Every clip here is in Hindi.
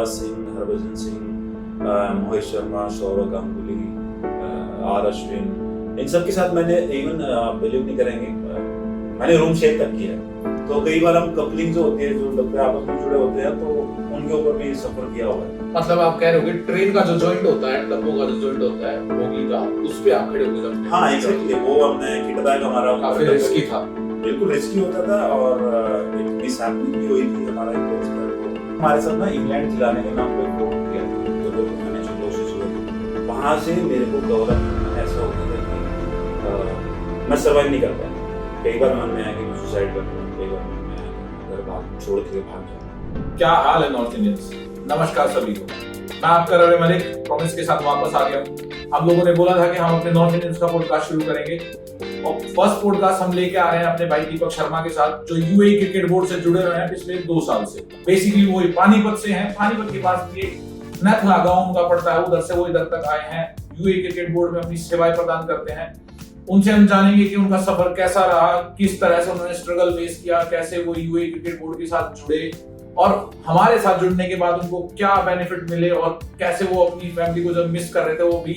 युवराज सिंह, हरभजन सिंह, मोहित शर्मा, सौरव गांगुली, आर अश्विन, इन सब के साथ मैंने इवन बिलीव नहीं करेंगे मैंने रूम शेयर तक किया। तो कई बार हम कपलिंग जो होती है, जो डब्बे आपस में जुड़े होते हैं, तो उनके ऊपर भी सफर किया हुआ है। मतलब आप कह रहे हो कि ट्रेन का जो जॉइंट होता है, डब्बों का जो जॉइंट होता है, बोगी का, उस पे आप खड़े होकर जाते हैं। हाँ एग्जैक्टली, वो हमने किट बैग हमारा काफी रिस्की था, बिल्कुल रिस्की होता था। और एक मिस हैपनिंग भी हुई थी। हमारा एक दोस्त है, वो हमारे साथ ना इंग्लैंड जिलाने के नाम पे फोन किया था, तो मैंने जो कोशिश हुई वहाँ से मेरे को कवर ऐसा होता था कि मैं सर्वाइव नहीं कर पाया। कई बार मन में आया कि मैं सुसाइड कर लूँ, कई बार मन में आया कि घर भाग छोड़ के भाग जाऊँ। क्या हाल है नॉर्थ इंडियंस। नमस्कार सभी को, मैं आपका रवि मलिक प्रॉमिस के साथ वापस आ गया हूँ। हम लोगों ने बोला था कि हम अपने नॉर्थ इंडियंस का पॉडकास्ट शुरू करेंगे और फर्स्ट पॉडकास्ट हम लेके आ रहे हैं अपने भाई दीपक शर्मा के साथ, जो यूएई क्रिकेट बोर्ड से जुड़े हुए हैं पिछले 2 साल से। बेसिकली वो पानीपत से हैं, पानीपत के पास ये नथला गांव उनका पड़ता है, उधर से वो इधर तक आए हैं, यूएई क्रिकेट बोर्ड में अपनी सेवाएं प्रदान करते हैं। उनसे हम जानेंगे कि उनका सफर कैसा रहा, किस तरह से उन्होंने स्ट्रगल फेस किया, कैसे वो यूएई क्रिकेट बोर्ड के साथ जुड़े और हमारे साथ जुड़ने के बाद उनको क्या बेनिफिट मिले और कैसे वो अपनी फैमिली को जब मिस कर रहे थे वो भी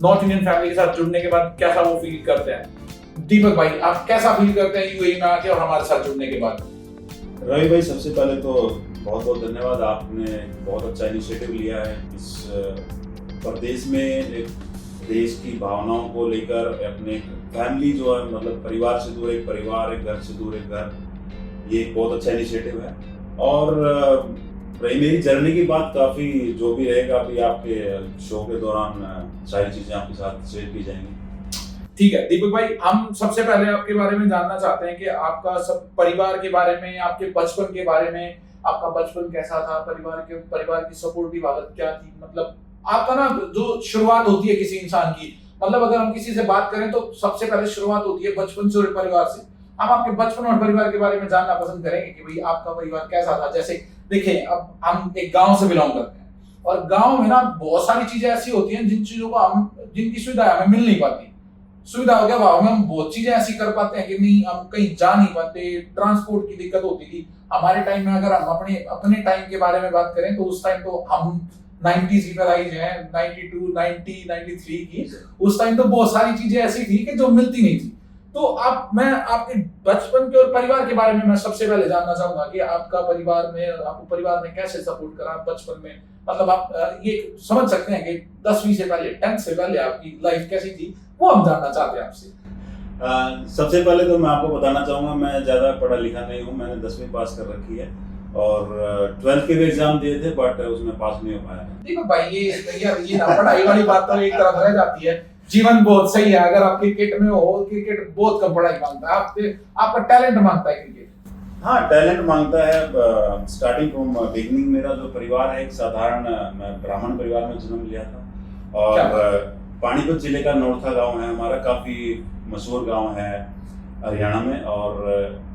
नॉर्थ इंडियन फैमिली के साथ जुड़ने के बाद कैसा वो फील करते हैं। दीपक भाई, आप कैसा फील करते हैं यूएई में आके और हमारे साथ जुड़ने के बाद? रवि भाई, सबसे पहले तो बहुत बहुत धन्यवाद, आपने बहुत अच्छा इनिशिएटिव लिया है। इस प्रदेश में एक देश की भावनाओं को लेकर अपने फैमिली जो है, मतलब परिवार से दूर एक परिवार, एक घर से दूर एक घर, ये एक बहुत अच्छा इनिशिएटिव है। और रही मेरी जर्नी की बात, काफ़ी जो भी रहेगा अभी आपके शो के दौरान सारी चीज़ें आपके साथ शेयर की जाएंगी। ठीक है दीपक भाई, हम सबसे पहले आपके बारे में जानना चाहते हैं कि आपका सब परिवार के बारे में, आपके बचपन के बारे में, आपका बचपन कैसा था, परिवार की सपोर्टिव हालत क्या थी। मतलब आपका ना जो शुरुआत होती है किसी इंसान की, मतलब अगर हम किसी से बात करें तो सबसे पहले शुरुआत होती है बचपन से और परिवार से। हम आपके बचपन और परिवार के बारे में जानना पसंद करेंगे कि भाई आपका परिवार कैसा था। जैसे देखिए, अब हम एक गांव से बिलोंग करते हैं और गांव में ना बहुत सारी चीजें ऐसी होती हैं जिन चीजों को हम, जिनकी सुविधा हमें मिल नहीं पाती। सुविधा हो गया भाव में हम बहुत चीजें ऐसी कर पाते हैं कि नहीं, हम कहीं जा नहीं पाते, ट्रांसपोर्ट की दिक्कत होती थी हमारे टाइम में। अगर हम अपने टाइम के बारे में बात करें तो उस टाइम तो हम 90s की पैदाइश है, 92, 90, 93 की। उस टाइम तो बहुत सारी चीजें ऐसी थी कि जो मिलती नहीं थी। तो मैं आपके बचपन के और परिवार के बारे में मैं सबसे पहले जानना चाहूंगा कि आपका आपको परिवार ने कैसे सपोर्ट करा बचपन में। मतलब आप ये समझ सकते हैं कि 10वीं से पहले, 10th से पहले आपकी लाइफ कैसी थी, वो हम जानना चाहते हैं आपसे। सबसे पहले तो मैं आपको बताना चाहूँगा, मैं ज़्यादा पढ़ा लिखा नहीं हूँ। मैंने 10वीं पास कर रखी है और 12th के भी एग्जाम दिए थे, बट उसमें पास नहीं हो पाया। देखो भाई, ये ना पढ़ाई वाली बात तो एक तरफ रह जाती है। जीवन बहुत सही है, अगर आप क्रिकेट में हो, क्रिकेट बहुत कम पढ़ाई मांगता है, आपका टैलेंट मांगता है क्रिकेट। हाँ, टैलेंट मांगता है। स्टार्टिंग फ्रॉम बिगिनिंग मेरा जो परिवार है, एक साधारण, मैं ब्राह्मण परिवार में जन्म लिया था। और पानीपत जिले का नौरथा गांव है हमारा, काफ़ी मशहूर गांव है हरियाणा में। और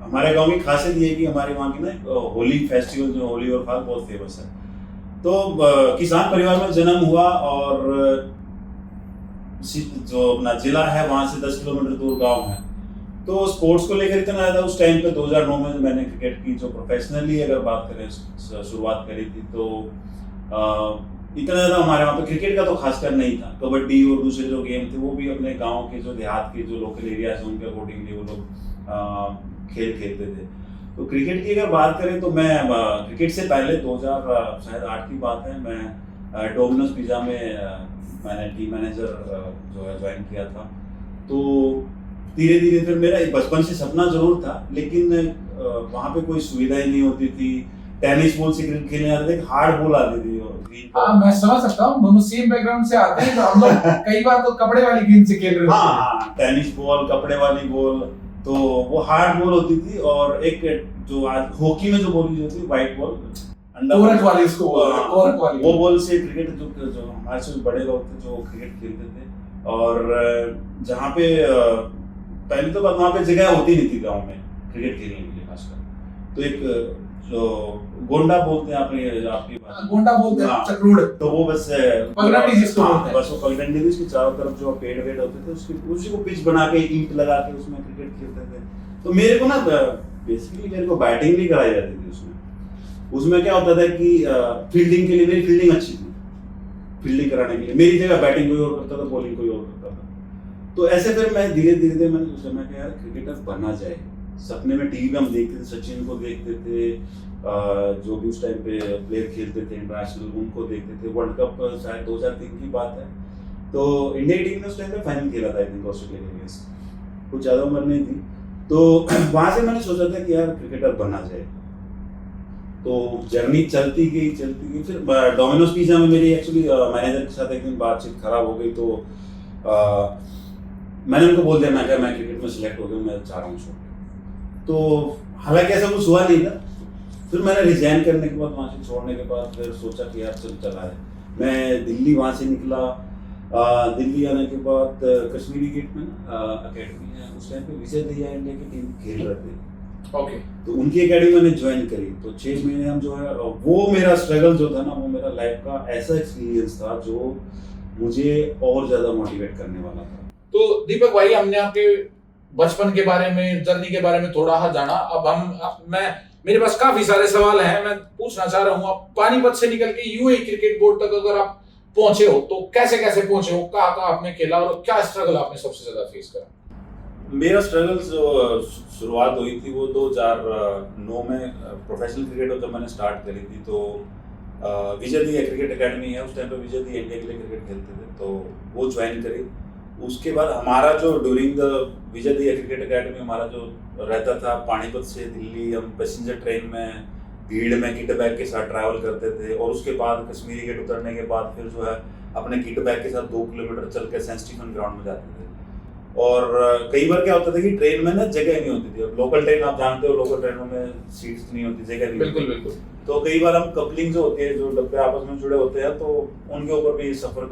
हमारे गांव की खासियत ये है कि हमारे वहाँ की ना होली फेस्टिवल, जो होली और फाग, बहुत फेमस है। तो किसान परिवार में जन्म हुआ और जो अपना जिला है वहाँ से 10 किलोमीटर दूर गांव है। तो स्पोर्ट्स को लेकर इतना ज़्यादा उस टाइम पे 2009 में मैंने क्रिकेट की जो प्रोफेशनली अगर बात करें शुरुआत करी थी, तो इतना ज़्यादा हमारे वहाँ पे क्रिकेट का तो खासकर नहीं था। कबड्डी और दूसरे जो गेम थे वो भी अपने गांव के जो देहात के जो लोकल एरियाज हैं उनके अकॉर्डिंगली वो लोग खेल खेलते थे। तो क्रिकेट की अगर बात करें तो मैं क्रिकेट से पहले 2008 की बात है, मैं डोमिनोज पिज़्ज़ा में मैंने टीम मैनेजर जो है ज्वाइन किया था। तो धीरे धीरे फिर मेरा बचपन से सपना जरूर था, लेकिन वहाँ पे कोई सुविधा ही नहीं होती थी। टेनिस बॉल से क्रिकेट खेलने जाते थे, हार्ड बॉल आती थी। हाँ, मैं समझ सकता हूँ, दोनों सेम बैकग्राउंड से आते हैं। तो हम लोग कई बार तो कपड़े वाली गेंद से खेल रहे थे। हाँ, टेनिस बॉल, कपड़े वाली बॉल, तो वो हार्ड बॉल होती थी। और एक जो आज हॉकी में जो बॉल होती है, व्हाइट बॉल, कोरक वाली, इसको कोरक वाली, वो बॉल से क्रिकेट जो हमारे से बड़े लोग थे जो क्रिकेट खेलते थे। और जहाँ पे पहले तो वहाँ पे जगह होती नहीं थी गाँव में क्रिकेट खेलने के लिए खासकर, तो एक जो गोंडा बोलते हैं आपकी गोंडा बोलते हैं, चक्रूड़, तो वो बस पगडंडी जिसको बोलते हैं, बस वो पगडंडी थी, उसके चारों तरफ जो पेड़ वेड़ होते थे उसी को पिच बना के ईंट लगा के उसमें क्रिकेट खेलते थे। तो मेरे को ना बेसिकली मेरे को बैटिंग नहीं कराई जाती थी उसमें। उसमें क्या होता था कि फील्डिंग के लिए मेरी फील्डिंग अच्छी थी, फील्डिंग कराने के लिए मेरी जगह बैटिंग कोई और करता था, बॉलिंग कोई और करता था। तो ऐसे फिर मैं धीरे धीरे मैंने सोचा मैं कि यार क्रिकेटर बनना जाए। सपने में टीवी में हम देखते थे, सचिन को देखते थे, जो भी उस टाइम पे प्लेयर खेलते थे इंटरनेशनल उनको देखते थे। वर्ल्ड कप शायद 2003 की बात है, तो इंडिया टीम ने उस टाइम पे फाइनल खेला था आई थिंक ऑस्ट्रेलिया के अगेंस्ट, कुछ ज़्यादा उम्र नहीं थी। तो वहाँ से मैंने सोचा था कि यार क्रिकेटर बनना जाए। तो जर्नी चलती गई। फिर डोमिनोज पिज़्ज़ा में मेरी एक्चुअली मैनेजर के साथ एक दिन बातचीत खराब हो गई, तो मैंने उनको बोल दिया मैं क्रिकेट में सिलेक्ट हो गया, मैं चाह रहा हूँ छोड़। तो हालांकि ऐसा कुछ हुआ नहीं था। फिर मैंने रिजाइन करने के बाद, वहाँ से छोड़ने के बाद फिर सोचा कि यार चला है। मैं दिल्ली वहाँ से निकला। दिल्ली आने के बाद कश्मीरी गेट में अकेडमी है, उस टाइम पे विजय दहिया इंडिया की टीम खेल रहे थे। ओके। तो उनकी एकेडमी मैंने ज्वाइन करी। तो 6 महीने हम जो है, वो मेरा स्ट्रगल जो था ना, वो मेरा लाइफ का ऐसा एक्सपीरियंस था जो मुझे और ज़्यादा मोटिवेट करने वाला था। तो दीपक भाई, हमने आपके बचपन के बारे में, जर्नी के बारे में थोड़ा जाना। अब मेरे पास काफी सारे सवाल हैं, मैं पूछना चाह रहा हूँ। आप पानीपत से निकल के यूएई क्रिकेट बोर्ड तक अगर आप पहुंचे हो तो कैसे पहुंचे हो, कहाँ आपने खेला और क्या स्ट्रगल आपने सबसे ज्यादा फेस करा? मेरा स्ट्रगल जो शुरुआत हुई थी वो 2009 में प्रोफेशनल क्रिकेट जब मैंने स्टार्ट करी थी। तो विजय दहिया क्रिकेट एकेडमी है, उस टाइम पे विजय दहिया इंडिया के लिए क्रिकेट खेलते थे, तो वो ज्वाइन करी। उसके बाद हमारा जो during the Vijay Dahiya cricket academy हमारा जो रहता था, पानीपत से दिल्ली हम पैसेंजर ट्रेन में भीड़ में किट बैग के साथ ट्रैवल करते थे। और उसके बाद कश्मीरी गेट उतरने के बाद फिर जो है अपने किट बैग के साथ 2 किलोमीटर चल के सेंट स्टीफन ग्राउंड में जाते थे। और कई बार क्या होता था कि ट्रेन में ना जगह नहीं होती थी। अब लोकल ट्रेन आप जानते हो, लोकल ट्रेनों में सीट्स नहीं होती, जगह नहीं बिल्कुल होती। बिल्कुल। तो कई बार हम कपलिंग जो होती है, जो डब्बे आपस में जुड़े होते हैं, तो उनके ऊपर भी सफर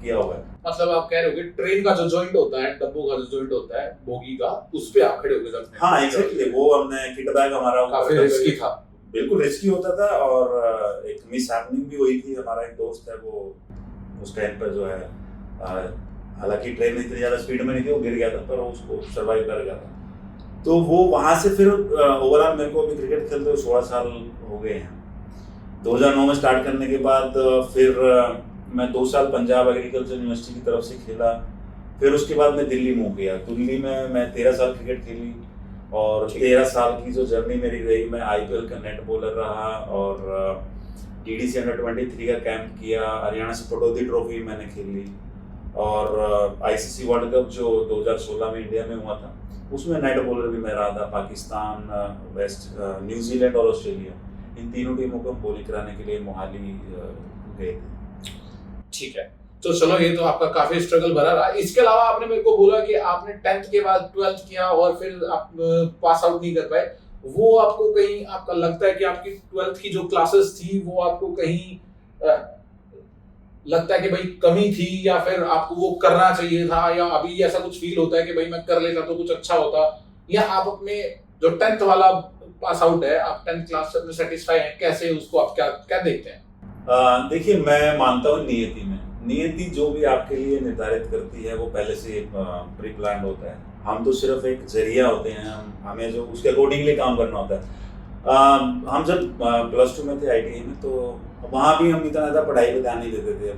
किया हुआ है। मतलब आप कह रहे हो कि ट्रेन का जो जॉइंट होता है, डब्बों का जो जॉइंट होता है, बोगी का, उस पे आप खड़े होके जाते हैं। हाँ एग्जैक्टली, वो हमने किट बैग हमारा काफी रिस्की था। बिल्कुल रिस्की होता था। और एक मिस हैपनिंग भी हुई थी। हमारा एक दोस्त है, वो उस टाइम पर जो है, हालांकि ट्रेन इतनी ज़्यादा स्पीड में नहीं थी, वो गिर गया था, पर उसको सर्वाइव कर गया था। तो वो वहाँ से फिर ओवरऑल मेरे को अभी क्रिकेट खेलते हुए 16 साल हो गए हैं। 2009 में स्टार्ट करने के बाद फिर मैं 2 साल पंजाब एग्रीकल्चर यूनिवर्सिटी की तरफ से खेला। फिर उसके बाद मैं दिल्ली मूव किया। दिल्ली में मैं 13 साल क्रिकेट खेली। और 13 साल की जो जर्नी मेरी रही, मैं IPL का नेट बॉलर रहा और DDC अंडर-23 का कैंप किया। हरियाणा से पटौदी ट्रॉफी मैंने खेली। और ICC वर्ल्ड कप जो 2016 में इंडिया में हुआ था, उसमें नेट बॉलर भी मैं रहा था। पाकिस्तान, न्यूजीलैंड और ऑस्ट्रेलिया, इन तीनों टीमों को हम बॉलिंग कराने के लिए मोहाली गए थे। ठीक है, तो चलो, ये तो आपका काफी स्ट्रगल भरा रहा। इसके अलावा आपने मेरे को बोला कि आपने 10th के बाद 12th किया और फिर आप पास आउट नहीं कर पाए। वो आपको कहीं, आपका लगता है कि आपकी 12th की जो क्लासेस थी वो आपको कहीं लगता है कि भाई कमी थी, या फिर आपको वो करना चाहिए था, या अभी ऐसा कुछ फील होता है कि भाई मैं कर लेता तो कुछ अच्छा होता, या आप अपने जो 10th वाला पास आउट है, आप 10th क्लास से सेटिस्फाई हैं? कैसे उसको आप क्या देखते हैं? देखिए, मैं मानता हूँ नियति जो भी आपके लिए निर्धारित करती है वो पहले से प्री प्लान होता है। हम तो सिर्फ एक जरिया होते हैं, हमें जो उसके अकॉर्डिंगली काम करना होता है। हम जब +2 में थे ITI में, तो वहाँ भी हम इतना ज़्यादा पढ़ाई पे ध्यान नहीं देते थे।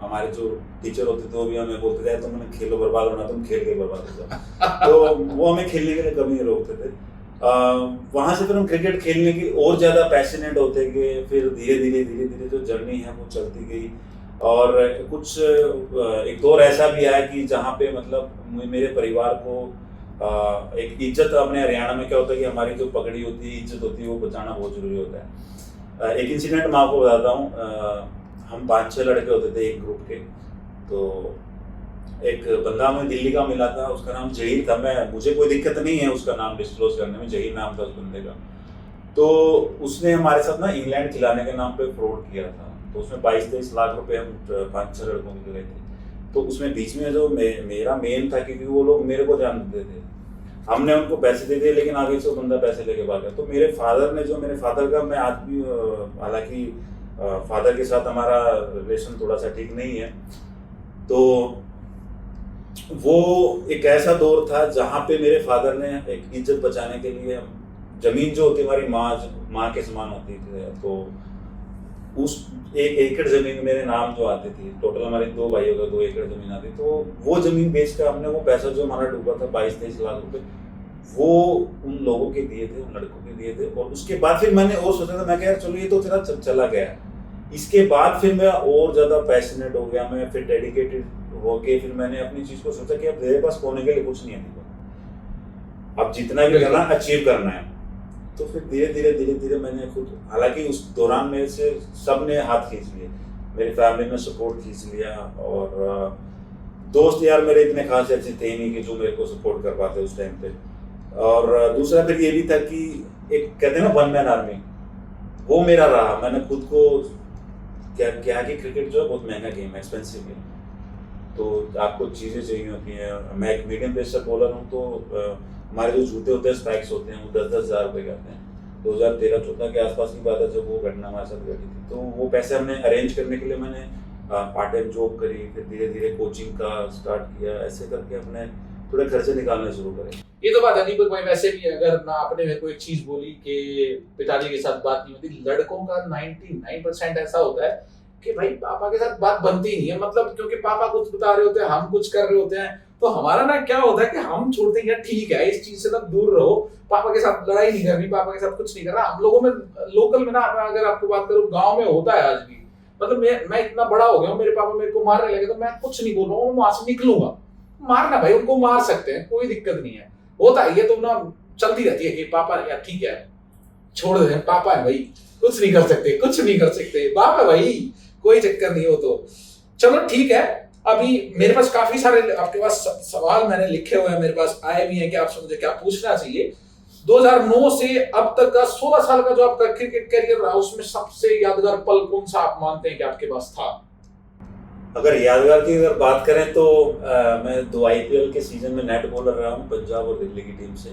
हमारे जो टीचर होते थे वो भी हमें बोलते थे तुम खेलो बर्बाद होना, तुम खेल के बर्बाद हो जाओ। तो वो हमें खेलने के लिए कभी नहीं रोकते थे। वहाँ से फिर हम क्रिकेट खेलने की और ज़्यादा पैशनेट होते गए। फिर धीरे धीरे जो जर्नी है वो चलती गई। और कुछ एक दौर ऐसा भी आया कि जहाँ पे मतलब मेरे परिवार को एक इज्जत, अपने हरियाणा में क्या होता है कि हमारी जो पगड़ी होती है, इज्जत होती है, वो बचाना बहुत ज़रूरी होता है। एक इंसिडेंट मैं आपको बताता हूँ। हम 5-6 लड़के होते थे एक ग्रुप के। तो एक बंदा हमें दिल्ली का मिला था, उसका नाम जहीर था। मुझे कोई दिक्कत नहीं है उसका नाम डिस्क्लोज करने में, जहीर नाम था उस बंदे का। तो उसने हमारे साथ ना इंग्लैंड खिलाने के नाम पे फ्रॉड किया था। तो उसमें 22-23 लाख रुपए हम 5-6 लड़कों के लिए थे। तो उसमें बीच में जो मेरा मेन था, क्योंकि वो लोग मेरे को जानते थे, हमने उनको पैसे दे दिए, लेकिन आगे से वो बंदा पैसे लेके भाग गया। तो मेरे फादर का, मैं आज भी, हालांकि फादर के साथ हमारा रिलेशन थोड़ा सा ठीक नहीं है, तो वो एक ऐसा दौर था जहाँ पे मेरे फादर ने एक इज्जत बचाने के लिए जमीन जो होती है हमारी माँ के समान होती थी, तो उस 1 एकड़ जमीन मेरे नाम जो आती थी, टोटल हमारे 2 भाइयों का 2 एकड़ जमीन आती, तो वो जमीन बेच कर हमने वो पैसा जो हमारा डूबा था 22-23 लाख रुपए, वो उन लोगों के दिए थे, उन लड़कों के दिए थे। और उसके बाद फिर मैंने और सोचा था, मैं कह चलो ये तो तेरा चला गया। इसके बाद फिर मैं और ज्यादा पैशनेट हो गया, मैं फिर डेडिकेटेड हो के फिर मैंने अपनी चीज को सोचा कि अब मेरे पास खोने के लिए कुछ नहीं है, अब जितना भी करना अचीव करना है। तो फिर धीरे धीरे मैंने खुद, हालांकि उस दौरान मेरे से सब ने हाथ खींच लिए, मेरी फैमिली में सपोर्ट खींच लिया, और दोस्त यार मेरे इतने खास अच्छे थे नहीं कि जो मेरे को सपोर्ट कर पाते उस टाइम पे। और दूसरा फिर ये भी था कि एक कहते हैं ना 1 मैन आर्मी, वो मेरा रहा। मैंने खुद को क्या कि क्रिकेट जो है बहुत महंगा गेम है, एक्सपेंसिव गेम, तो आपको चीज़ें चाहिए होती हैं। मैं एक मीडियम पेसर बॉलर हूँ, तो हमारे जो जूते होते हैं, स्ट्राइक्स होते हैं, वो 10-10 हज़ार रुपये के आते हैं। 2013-14 के आसपास की बात है जब वो घटना हमारे साथ घटी थी। तो वो पैसे हमने अरेंज करने के लिए मैंने पार्ट टाइम जॉब करी, फिर धीरे धीरे कोचिंग का स्टार्ट किया, ऐसे करके अपने थोड़े खर्चे निकालने शुरू करे। ये तो बात है दीपक भाई, वैसे भी अगर ना आपने मेरे को एक चीज बोली कि पिताजी के साथ बात नहीं होती, लड़कों का 99% ऐसा होता है कि भाई पापा के साथ बात बनती नहीं है, मतलब क्योंकि पापा कुछ बता रहे होते हैं, हम कुछ कर रहे होते हैं, तो हमारा ना क्या होता है कि हम छोड़ते हैं ठीक है इस चीज से ना दूर रहो, पापा के साथ लड़ाई नहीं करनी, पापा के साथ कुछ नहीं करना। हम लोगों में लोकल में ना, अगर आपको बात करूँ गाँव में होता है आज भी, मतलब मैं इतना बड़ा हो गया हूँ, मेरे पापा मेरे को मारने लगे तो मैं कुछ नहीं बोल रहा हूँ, वहां से निकलूंगा। मारना भाई, उनको मार सकते हैं, कोई दिक्कत नहीं है, होता है ये तो ना, चलती रहती है कि पापा यार ठीक है छोड़ दे, पापा है भाई, कुछ नहीं कर सकते, कुछ नहीं कर सकते, बाप है भाई, कोई चक्कर नहीं हो। तो चलो ठीक है, अभी मेरे पास काफी सारे आपके पास सवाल मैंने लिखे हुए हैं, मेरे पास आए भी हैं कि आपसे मुझे क्या पूछना चाहिए। 2009 से अब तक का 16 साल का जो आपका क्रिकेट करियर रहा, उसमें सबसे यादगार पल कौन सा आप मानते हैं कि आपके पास था? अगर यादगार की अगर बात करें तो मैं 2 IPL के सीजन में नेट बॉलर रहा हूँ, पंजाब और दिल्ली की टीम से,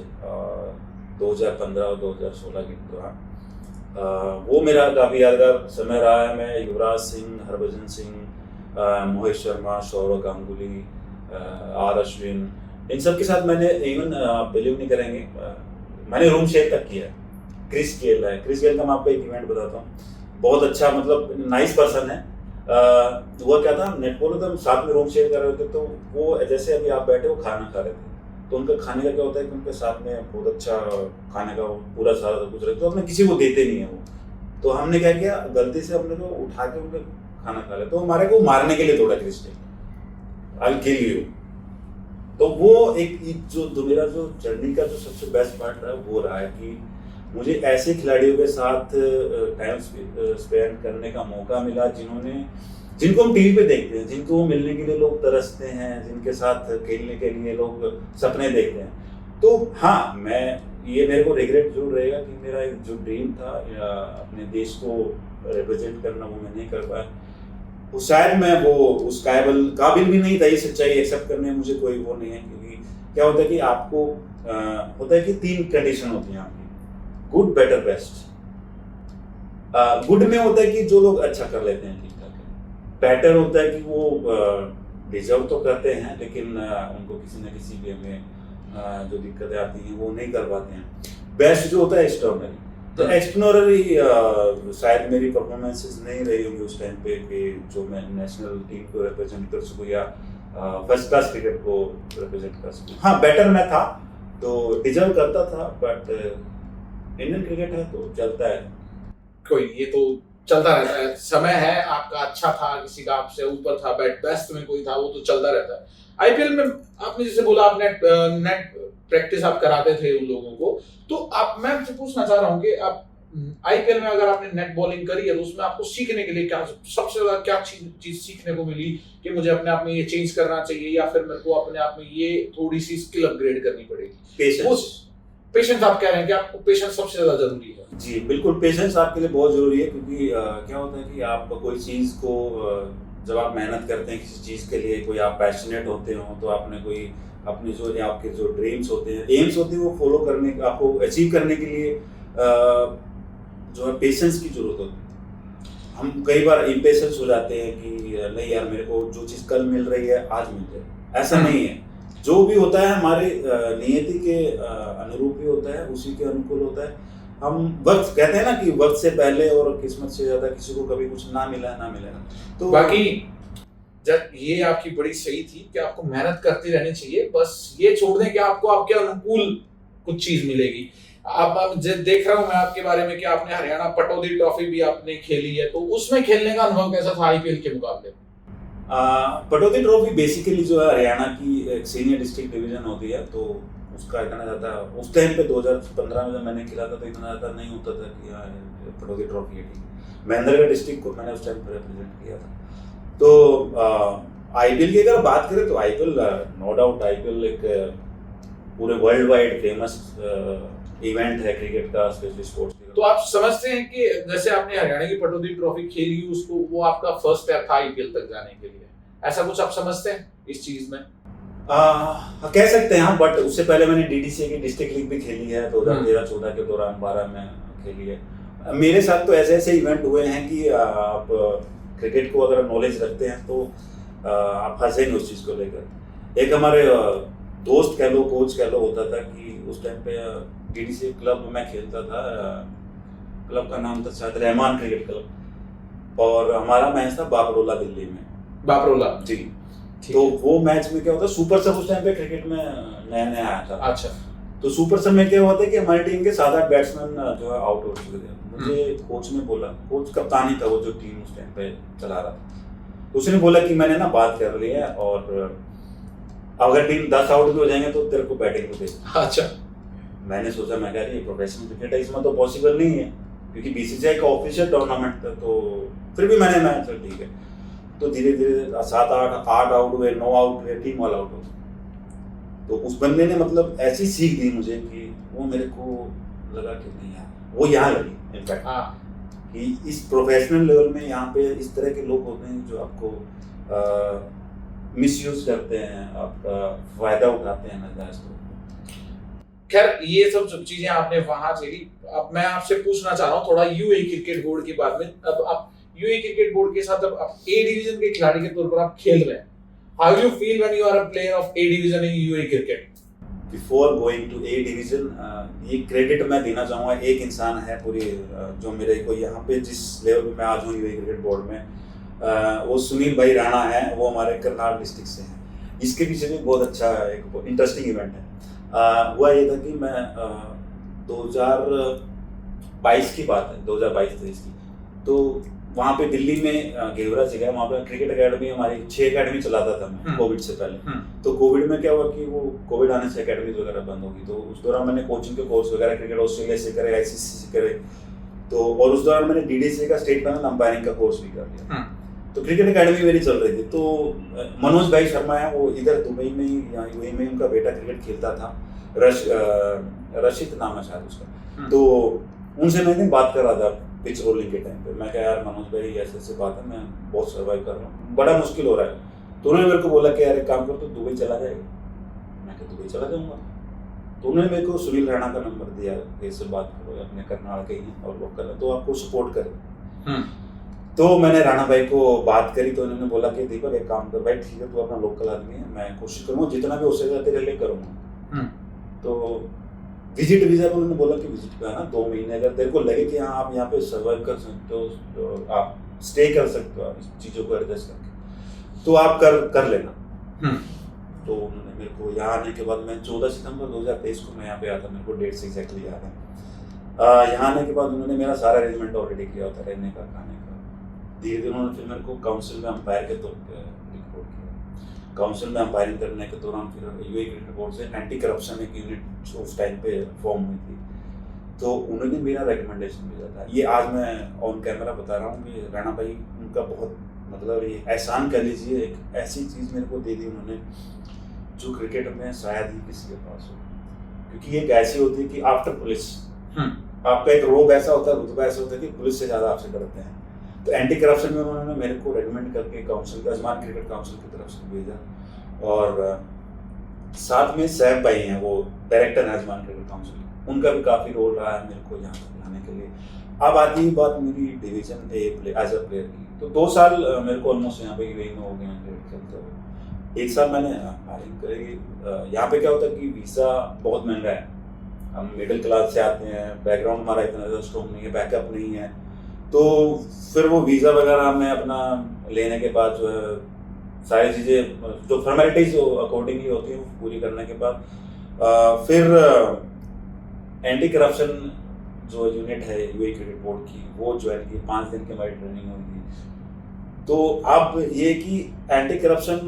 2015 और 2016 के दौरान। वो मेरा काफ़ी यादगार समय रहा है। मैं युवराज सिंह, हरभजन सिंह, मोहित शर्मा, सौरव गांगुली, आर अश्विन, इन सब के साथ मैंने इवन बिलीव नहीं करेंगे, मैंने रूम शेयर तक किया। क्रिस गेल है, क्रिस गेल का मैं आपको एक इवेंट बताता हूँ, बहुत अच्छा, मतलब नाइस पर्सन है। हुआ क्या था, नेट बॉलर तो हम साथ में रूम शेयर कर रहे होते, तो वो जैसे अभी आप बैठे वो खाना खा रहे थे, तो उनका खाने का क्या होता है कि उनके साथ में बहुत अच्छा खाने का पूरा सारा कुछ रहे, तो अपने किसी को देते नहीं है वो। तो हमने क्या किया, गलती से हमने तो उठा के उनका खाना खा लिया, तो हमारे को मारने के लिए थोड़ा क्रिस्टियन आई किल यू। तो वो एक जो मेरा जो जर्नी का जो सबसे बेस्ट पार्ट रहा वो रहा है कि मुझे ऐसे खिलाड़ियों के साथ टाइम स्पेंड करने का मौका मिला जिनको हम टीवी पे देखते हैं, जिनको मिलने के लिए लोग तरसते हैं, जिनके साथ खेलने के लिए लोग सपने देखते हैं। तो हाँ, ये मेरे को रिग्रेट जरूर रहेगा कि मेरा एक जो ड्रीम था अपने देश को रिप्रेजेंट करना, वो मैं नहीं कर पाया। वो शायद मैं वो उस काबिल भी नहीं था, ये सच्चाई एक्सेप्ट करने में मुझे कोई वो नहीं है। क्योंकि क्या होता है कि आपको होता है कि 3 कंडीशन होती हैं आपकी, गुड, बेटर, बेस्ट। गुड में होता है कि जो लोग अच्छा कर लेते हैं, ठीक ठाक है। बेटर होता है कि वो डिजर्व तो करते हैं, लेकिन उनको किसी न किसी वे में जो दिक्कतें आती हैं वो नहीं कर पाते हैं। बेस्ट जो होता है एक्स्ट्राऑर्डिनरी, तो एक्स्ट्राऑर्डिनरी शायद मेरी परफॉर्मेंसेस नहीं रही होंगी उस टाइम पे कि जो मैं नेशनल टीम को रिप्रेजेंट कर सकूँ या फर्स्ट क्लास क्रिकेट को रिप्रेजेंट कर सकूँ। हाँ, बेटर मैं था तो डिजर्व करता था, बट इंडियन क्रिकेट है तो चलता है, कोई ये तो चलता रहता है। समय है आपका अच्छा था, किसी का आपसे ऊपर था, बेस्ट में कोई था, वो तो चलता रहता है। आईपीएल में आपने जैसे बोला आप नेट प्रैक्टिस आप कराते थे उन लोगों को, तो मैं आपसे पूछना चाह रहा हूँ कि आप आईपीएल में अगर आपने नेट बॉलिंग करी है तो उसमें आपको सीखने के लिए क्या सबसे ज्यादा क्या चीज सीखने को मिली कि मुझे अपने आप में ये चेंज करना चाहिए या फिर मेरे को अपने आप में ये थोड़ी सी स्किल अपग्रेड करनी पड़ेगी? पेशेंस आप कह रहे हैं कि आपको पेशेंस सबसे ज्यादा जरूरी है? जी बिल्कुल, पेशेंस आपके लिए बहुत जरूरी है। क्योंकि क्या होता है कि आप कोई चीज को जब आप मेहनत करते हैं किसी चीज के लिए, कोई आप पैशनेट होते हो, तो आपने कोई अपने जो आपके जो ड्रीम्स होते हैं, एम्स होते हैं, वो फॉलो करने, आपको अचीव करने के लिए जो है पेशेंस की जरूरत होती है। हम कई बार इम्पेशेंस हो जाते हैं कि नहीं यार, मेरे को जो चीज़ कल मिल रही है आज मिल जाए, ऐसा नहीं है। जो भी होता है हमारे नियति के अनुरूप ही होता है, उसी के अनुकूल होता है। हम वक्त कहते हैं ना कि वक्त से पहले और किस्मत से ज्यादा किसी को कभी कुछ ना मिला ना मिलेगा। तो बाकी जब ये आपकी बड़ी सही थी कि आपको मेहनत करती रहनी चाहिए, बस ये छोड़ दें कि आपको आपके अनुकूल कुछ चीज मिलेगी। अब देख रहा हूँ मैं आपके बारे में कि आपने हरियाणा पटौदी ट्रॉफी भी आपने खेली है, तो उसमें खेलने का अनुभव कैसा था आईपीएल के मुकाबले? पटौदी ट्रॉफी बेसिकली जो है हरियाणा की एक सीनियर डिस्ट्रिक्ट डिवीजन होती है, तो उसका इतना ज़्यादा उस टाइम पे 2015 में जब मैंने खेला था तो इतना ज़्यादा नहीं होता था कि हाँ पटौदी ट्रॉफी है ठीक। महेंद्रगढ़ डिस्ट्रिक्ट को मैंने उस टाइम पर रिप्रेजेंट किया था। तो आईपीएल की अगर बात करें तो आईपीएल नो डाउट आईपीएल एक पूरे वर्ल्ड वाइड फेमस इवेंट है क्रिकेट का, स्पेशली स्पोर्ट्स का। तो आप समझते हैं कि जैसे आपने हरियाणा की पटौदी ट्रॉफी खेली, उसको वो आपका फर्स्ट स्टेप था आईपीएल तक जाने के लिए, ऐसा कुछ आप समझते हैं इस चीज में? कह सकते हैं, बट उससे पहले मैंने डीडीसी की डिस्ट्रिक्ट लीग भी खेली है 2013-14 के दौरान, 12 में खेली है। मेरे साथ तो ऐसे ऐसे इवेंट हुए हैं कि आप क्रिकेट को अगर नॉलेज रखते हैं तो आप हंसेंगे उस चीज़ को लेकर। एक हमारे दोस्त कह लो, कोच कह लो, होता था कि उस टाइम पे डीडीसी क्लब में खेलता था, क्लब का नाम था शायद रहमान क्रिकेट क्लब, और हमारा मैच था बापरोला दिल्ली में। बापरोला जी। तो वो मैच में क्या होता, सुपर सब उस टाइम पे क्रिकेट में नया नया आया था। अच्छा। तो सुपर सब में क्या हुआ था कि हमारी टीम के 7-8 बैट्समैन जो है आउट हो चुके थे। मुझे कोच ने बोला, कोच कप्तान ही था वो जो टीम उस टाइम पे चला रहा था, तो उसने बोला कि मैंने ना बात कर ली है और अगर टीम 10 आउट भी हो जाएंगे तो तेरे को बैटिंग पे भेज। अच्छा। मैंने सोचा, मैं कह रही प्रोफेशनल क्रिकेट है, इसमें तो पॉसिबल नहीं है क्योंकि बीसीसीआई का ऑफिशियल टूर्नामेंट था। तो फिर भी मैंने मैच ठीक है। तो धीरे धीरे 7-8 आउट हुए, 9 आउट हुए, टीम ऑल आउट हो। तो उस बंदे ने मतलब ऐसी सीख दी मुझे कि वो मेरे को लगा कि नहीं यार, वो यहाँ लगी इनफैक्ट कि इस प्रोफेशनल लेवल में यहाँ पे इस तरह के लोग होते हैं जो आपको मिसयूज करते हैं, आपका फायदा उठाते हैं नाजायज तौर पे। खैर ये सब जो चीजें आपने वहां झेली, अब मैं आपसे पूछना चाह रहा हूँ थोड़ा यूए क्रिकेट बोर्ड के बारे में। अब आप यूए क्रिकेट बोर्ड के साथ अब आप ए डिवीजन के खिलाड़ी के तौर पर आप खेल रहे हैं, how you feel when you are a player of A division in UAE cricket? Before going to A division, ये क्रेडिट मैं देना चाहूँगा, एक इंसान है पूरी जो मेरे को यहाँ पे जिस लेवल पे मैं आज हूँ यूए क्रिकेट बोर्ड में, वो सुनील भाई राणा है। वो हमारे करनाल डिस्ट्रिक्ट से हैं। इसके पीछे भी बहुत अच्छा एक इंटरेस्टिंग इवेंट है। हुआ ये था कि मैं 2022 की बात है, 2022-23 की, तो वहाँ पे दिल्ली में घेवरा जगह, वहाँ पे क्रिकेट एकेडमी, हमारी 6 एकेडमी चलाता था मैं कोविड से पहले। तो कोविड में क्या हुआ कि वो कोविड आने से एकेडमी वगैरह बंद होगी, तो उस दौरान मैंने कोचिंग के कोर्स वगैरह क्रिकेट ऑस्ट्रेलिया से करे, आईसीसी से करे, तो और उस दौरान मैंने डीडीसी का स्टेट पैनल अंपायरिंग का कोर्स भी कर लिया। तो क्रिकेट एकेडमी मेरी चल रही थी। तो मनोज भाई शर्मा है, वो इधर दुबई में ही, यहाँ यूएई में उनका बेटा क्रिकेट खेलता था, रशिद नाम है शायद उसका। तो उनसे मैंने बात कर रहा था पिच रोलिंग के टाइम पे। मैं कहा यार मनोज भाई ऐसे ऐसे बात है, मैं बहुत सर्वाइव कर रहा हूँ, बड़ा मुश्किल हो रहा है। तो उन्होंने मेरे को बोला कि यार एक काम कर, तो दुबई चला जाएगा। मैं कहा दुबई चला जाऊँगा। तो उन्होंने मेरे को सुनील राणा का नंबर दिया, इससे बात करो, अपने करनाल के ही और लोकल है, तो आपको सपोर्ट करें। तो मैंने राणा भाई को बात करी, तो उन्होंने बोला कि दीपक एक काम कर भाई, ठीक है तू अपना लोकल आदमी है, मैं कोशिश करूँगा जितना भी हो सकेगा तेरे लिए करूँगा। तो विजिट वीजा पर उन्होंने बोला कि विजिट पे आना 2 महीने, अगर तेरे को लगे कि हाँ आप यहाँ पे सर्वाइव कर सकते हो, तो आप स्टे कर सकते हो, आप इस चीज़ों को एडजस्ट करके, तो आप कर लेना। तो उन्होंने मेरे को यहाँ आने के बाद, मैं 14 सितंबर 2023 को मैं यहाँ पे आया था, मेरे को डेट से एग्जैक्टली याद है। यहाँ आने के बाद उन्होंने मेरा सारा अरेंजमेंट ऑलरेडी किया होता, रहने का, खाने का। धीरे धीरे उन्होंने फिर मेरे को काउंसिल में अंपायर के तौर पर रिपोर्ट किया। काउंसिल में अंपायरिंग करने के दौरान फिर यूएई क्रिकेट बोर्ड से एंटी करप्शन एक यूनिट उस टाइम पे फॉर्म हुई थी, तो उन्होंने मेरा रिकमेंडेशन भेजा था। ये आज मैं ऑन कैमरा बता रहा हूँ कि राणा भाई उनका बहुत मतलब ये एहसान कह लीजिए, एक ऐसी चीज़ मेरे को दे दी उन्होंने जो क्रिकेट में शायद ही किसी के पास हो, क्योंकि एक ऐसी होती है कि आफ्टर पुलिस आपका एक रोब ऐसा होता है, रुतबा ऐसा होता है कि पुलिस से ज़्यादा आपसे डरते हैं। तो एंटी करप्शन में उन्होंने मेरे को रेकमेंड करके काउंसिल, आजमान क्रिकेट काउंसिल की तरफ से भेजा। और साथ में सैफ भाई हैं, वो डायरेक्टर हैं आजमान क्रिकेट काउंसिल, उनका भी काफ़ी रोल रहा है मेरे को यहाँ तक लाने के लिए। अब आती है बात मेरी division A as a player की, तो 2 साल मेरे को ऑलमोस्ट यहाँ पे यूएई में हो गए हैं क्रिकेट खेलते हुए। एक साल मैंने हायरिंग करी। यहाँ पे क्या होता है कि वीज़ा बहुत महंगा है। हम मिडिल क्लास से आते हैं, बैकग्राउंड हमारा इतना ज़्यादा स्ट्रॉन्ग नहीं है, बैकअप नहीं है, तो फिर वो वीज़ा वगैरह में अपना लेने के बाद जो है सारी चीज़ें जो फॉर्मेलिटीज अकॉर्डिंगली होती हैं वो पूरी करने के बाद फिर एंटी करप्शन जो यूनिट है यूएई क्रिकेट बोर्ड की वो ज्वाइन की, 5 दिन की हमारी ट्रेनिंग होगी। तो अब ये कि एंटी करप्शन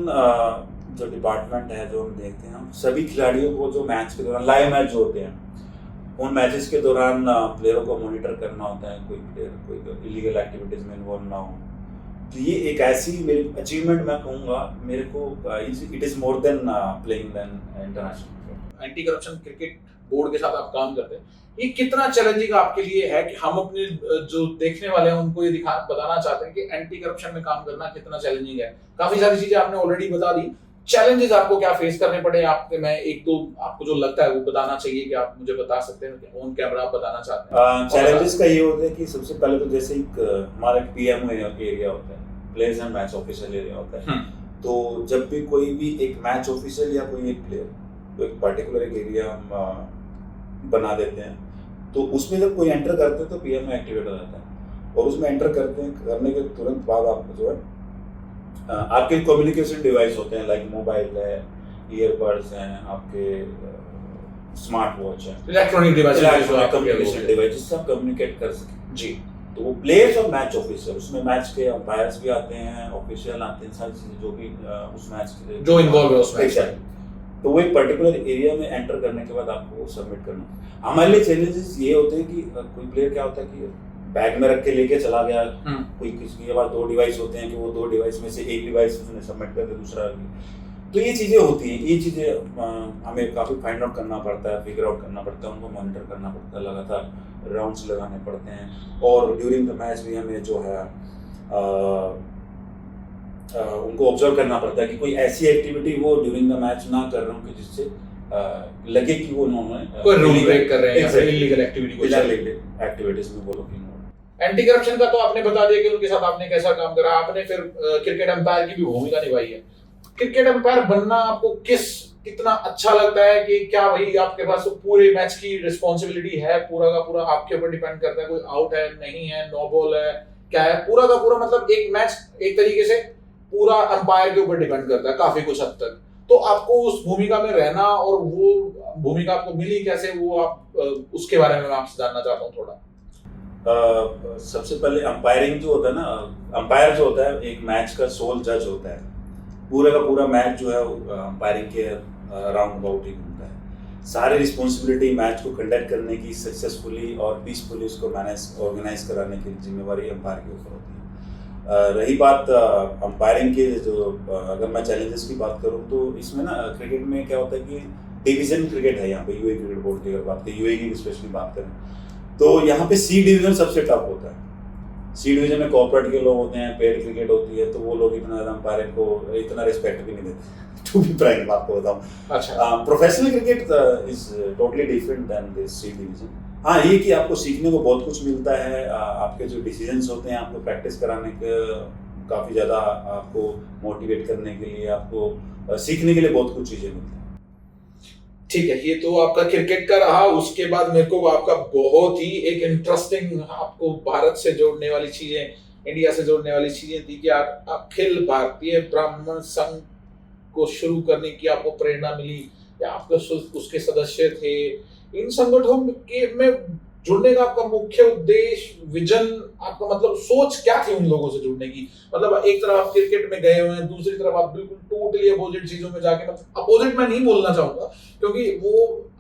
जो डिपार्टमेंट है जो हम देखते हैं, हम सभी खिलाड़ियों को जो मैच के दौरान लाइव मैच जो होते हैं उन मैचेस के दौरान प्लेयरों को मॉनिटर करना होता है, कोई प्लेयर कोई इलीगल एक्टिविटीज में इन्वॉल्व ना हो। तो ये एक ऐसी मेरी अचीवमेंट मैं कहूँगा मेरे को, it is more than playing than international. Anti corruption cricket board के साथ आप काम करते हैं, ये कितना चैलेंजिंग आपके लिए है कि हम अपने जो देखने वाले हैं उनको ये बताना चाहते हैं कि एंटी करप्शन में काम करना कितना चैलेंजिंग है। काफी सारी चीजें आपने ऑलरेडी बता दी, चैलेंजेस आपको क्या फेस करने पड़े आपके, मैं एक दो आपको जो लगता है वो बताना चाहिए कि आप मुझे बता सकते हैं, ऑन कैमरा आप बताना चाहते हैं। चैलेंजेस का ये होता है कि सबसे पहले तो जैसे एक हमारा पीएमओ एरिया होता है, players and match official area होता है। तो जब भी कोई भी एक मैच ऑफिशियल या कोई एक प्लेयर तो एक पर्टिकुलर एक एरिया हम बना देते हैं, तो उसमें जब कोई एंटर करते हैं तो पीएमओ एक्टिवेट हो जाता है, और उसमें एंटर करने के तुरंत बाद आपको जो है आपके कम्युनिकेशन डिवाइस होते हैं, लाइक मोबाइल है, ईयरबड्स हैं, आपके स्मार्ट वॉच है, इलेक्ट्रॉनिक डिवाइस, कम्युनिकेशन डिवाइस जिससे आप कम्युनिकेट कर सकें जी। तो वो प्लेयर्स और मैच ऑफिसर, उसमें मैच के अंपायर्स भी आते हैं, ऑफिशियल आते हैं, सारी चीजें जो भी उस मैच के जो इन्वॉल्व है उस मैच में। तो वो एक पर्टिकुलर एरिया में एंटर करने के बाद आपको सबमिट करना। हमारे लिए चैलेंजेस ये होते हैं कि कोई प्लेयर क्या होता है कि बैग में रख के लेके चला गया, कोई किसी के पास 2 डिवाइस होते हैं कि वो 2 डिवाइस में से एक डिवाइस उसने सबमिट कर दिया, दूसरा। तो ये चीज़ें होती हैं, ये चीज़ें हमें काफ़ी फाइंड आउट करना पड़ता है, फिगर आउट करना पड़ता है, उनको मॉनिटर करना पड़ता है, लगातार राउंड्स लगाने पड़ते हैं, और ड्यूरिंग द मैच भी हमें जो है उनको ऑब्जर्व करना पड़ता है कि कोई ऐसी एक्टिविटी वो ड्यूरिंग द मैच ना कर रहे हो कि जिससे लगे कि वो उन्होंने कोई रूल ब्रेक कर रहे हैं या फिर इलीगल एक्टिविटी को एक्टिविटीज में वो लोग इन्वॉल्व। एंटी करप्शन का तो आपने बता दिया कि उनके साथ आपने कैसा काम करा, आपने फिर क्रिकेट अंपायर की भी भूमिका निभाई है। क्रिकेट अंपायर बनना आपको कितना अच्छा लगता है कि क्या वही आपके पास पूरे मैच की रिस्पॉन्सिबिलिटी है, पूरा का पूरा आपके ऊपर डिपेंड करता है, कोई आउट है नहीं है, नो बॉल है, क्या है, पूरा का पूरा मतलब एक मैच एक तरीके से पूरा अंपायर के ऊपर डिपेंड करता है काफी कुछ हद तक। तो आपको उस भूमिका में रहना और वो भूमिका आपको मिली कैसे, वो आप उसके बारे में मैं आपसे जानना चाहता हूँ थोड़ा। सबसे पहले अंपायरिंग जो होता है ना, अंपायर जो होता है एक मैच का सोल जज होता है, पूरा का पूरा मैच जो है अंपायरिंग के राउंड अबाउट ही घूमता है। सारी रिस्पॉन्सिबिलिटी मैच को कंडक्ट करने की, सक्सेसफुली और पीसफुली उसको ऑर्गेनाइज कराने की जिम्मेवारी अंपायर के ऊपर होती है। रही बात अंपायरिंग के, जो अगर मैं चैलेंजेस की बात करूं तो इसमें ना क्रिकेट में क्या होता है कि डिवीजन क्रिकेट है यहाँ पे, यूएई क्रिकेट बोर्ड की अगर बात करें, यूएई की स्पेशली बात करें तो यहाँ पे सी डिवीजन सबसे टफ होता है। सी डिवीजन में कॉर्पोरेट के लोग होते हैं, पेड क्रिकेट होती है, तो वो लोग इतना अंपायर को इतना रिस्पेक्ट भी नहीं देते टू बी फ्रैंक आपको बताऊं। अच्छा, professional cricket is totally different than this C division. हाँ, ये कि आपको सीखने को बहुत कुछ मिलता है, आपके जो डिसीजंस होते हैं आपको प्रैक्टिस कराने के काफ़ी ज़्यादा, आपको मोटिवेट करने के लिए, आपको सीखने के लिए बहुत कुछ चीज़ें मिलती हैं। ठीक है, ये तो आपका क्रिकेट का रहा। उसके बाद मेरे को आपका बहुत ही एक इंटरेस्टिंग, आपको भारत से जोड़ने वाली चीजें, इंडिया से जोड़ने वाली चीजें थी कि आप अखिल भारतीय ब्राह्मण संघ को शुरू करने की आपको प्रेरणा मिली या आपके उसके सदस्य थे। इन संगठनों के में जुड़ने का आपका मुख्य उद्देश्य, विजन, आपका मतलब सोच क्या थी उन लोगों से जुड़ने की? मतलब एक तरफ आप क्रिकेट में गए हुए हैं, दूसरी तरफ आप बिल्कुल टोटली अपोजिट चीजों में जाके, मतलब अपोजिट मैं नहीं बोलना चाहूंगा क्योंकि वो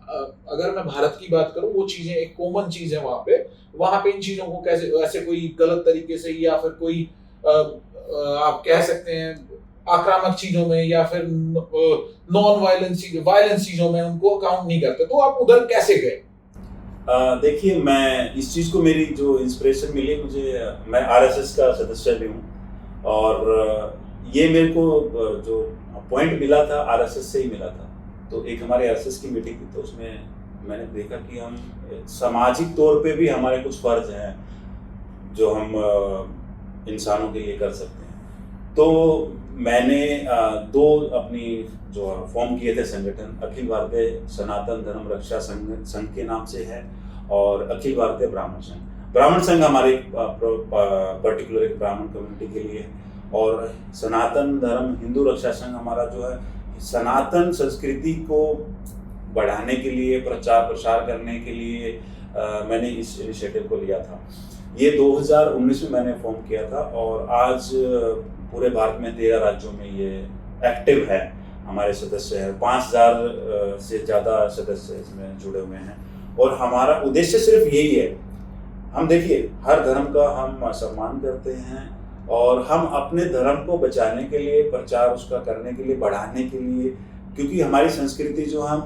अगर मैं भारत की बात करूं वो चीजें एक कॉमन चीज है वहां पे इन चीजों को कैसे ऐसे कोई गलत तरीके से या फिर कोई आप कह सकते हैं आक्रामक चीजों में या फिर नॉन वायलेंस चीजों में उनको अकाउंट नहीं करते। तो आप उधर कैसे गए? देखिए, मैं इस चीज़ को, मेरी जो इंस्पिरेशन मिली मुझे, मैं आरएसएस का सदस्य भी हूँ और ये मेरे को जो पॉइंट मिला था आरएसएस से ही मिला था। तो एक हमारे आरएसएस की मीटिंग थी, तो उसमें मैंने देखा कि हम सामाजिक तौर पे भी हमारे कुछ फर्ज हैं जो हम इंसानों के लिए कर सकते हैं। तो मैंने दो अपनी जो फॉर्म किए थे संगठन, अखिल भारतीय सनातन धर्म रक्षा संघ के नाम से है और अखिल भारतीय ब्राह्मण संघ। ब्राह्मण संघ हमारे पर्टिकुलर एक ब्राह्मण कम्युनिटी के लिए, और सनातन धर्म हिंदू रक्षा संघ हमारा जो है सनातन संस्कृति को बढ़ाने के लिए, प्रचार प्रसार करने के लिए मैंने इस इनिशिएटिव को लिया था। ये 2019 में मैंने फॉर्म किया था और आज पूरे भारत में 13 राज्यों में ये एक्टिव है। हमारे सदस्य हैं 5000 से ज़्यादा सदस्य इसमें जुड़े हुए हैं और हमारा उद्देश्य सिर्फ यही है। हम देखिए, हर धर्म का हम सम्मान करते हैं और हम अपने धर्म को बचाने के लिए, प्रचार उसका करने के लिए, बढ़ाने के लिए, क्योंकि हमारी संस्कृति जो हम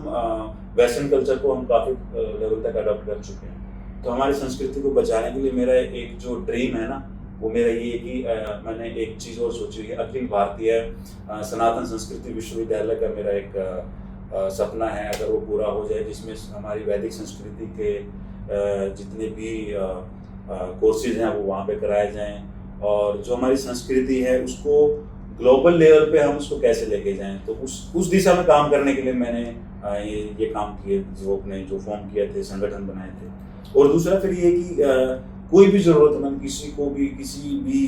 वेस्टर्न कल्चर को हम काफ़ी लेवल तक अडॉप्ट कर चुके हैं, तो हमारी संस्कृति को बचाने के लिए मेरा एक जो ड्रीम है ना, वो मेरा ये है कि मैंने एक चीज़ और सोची है। अखिल भारतीय सनातन संस्कृति विश्वविद्यालय का मेरा एक सपना है, अगर वो पूरा हो जाए, जिसमें हमारी वैदिक संस्कृति के जितने भी कोर्सेज हैं वो वहाँ पे कराए जाएं और जो हमारी संस्कृति है उसको ग्लोबल लेवल पे हम उसको कैसे लेके जाएं, तो उस दिशा में काम करने के लिए मैंने ये काम किए, जो फॉर्म किए थे, संगठन बनाए थे। और दूसरा फिर ये कि कोई भी ज़रूरतमंद, किसी को भी किसी भी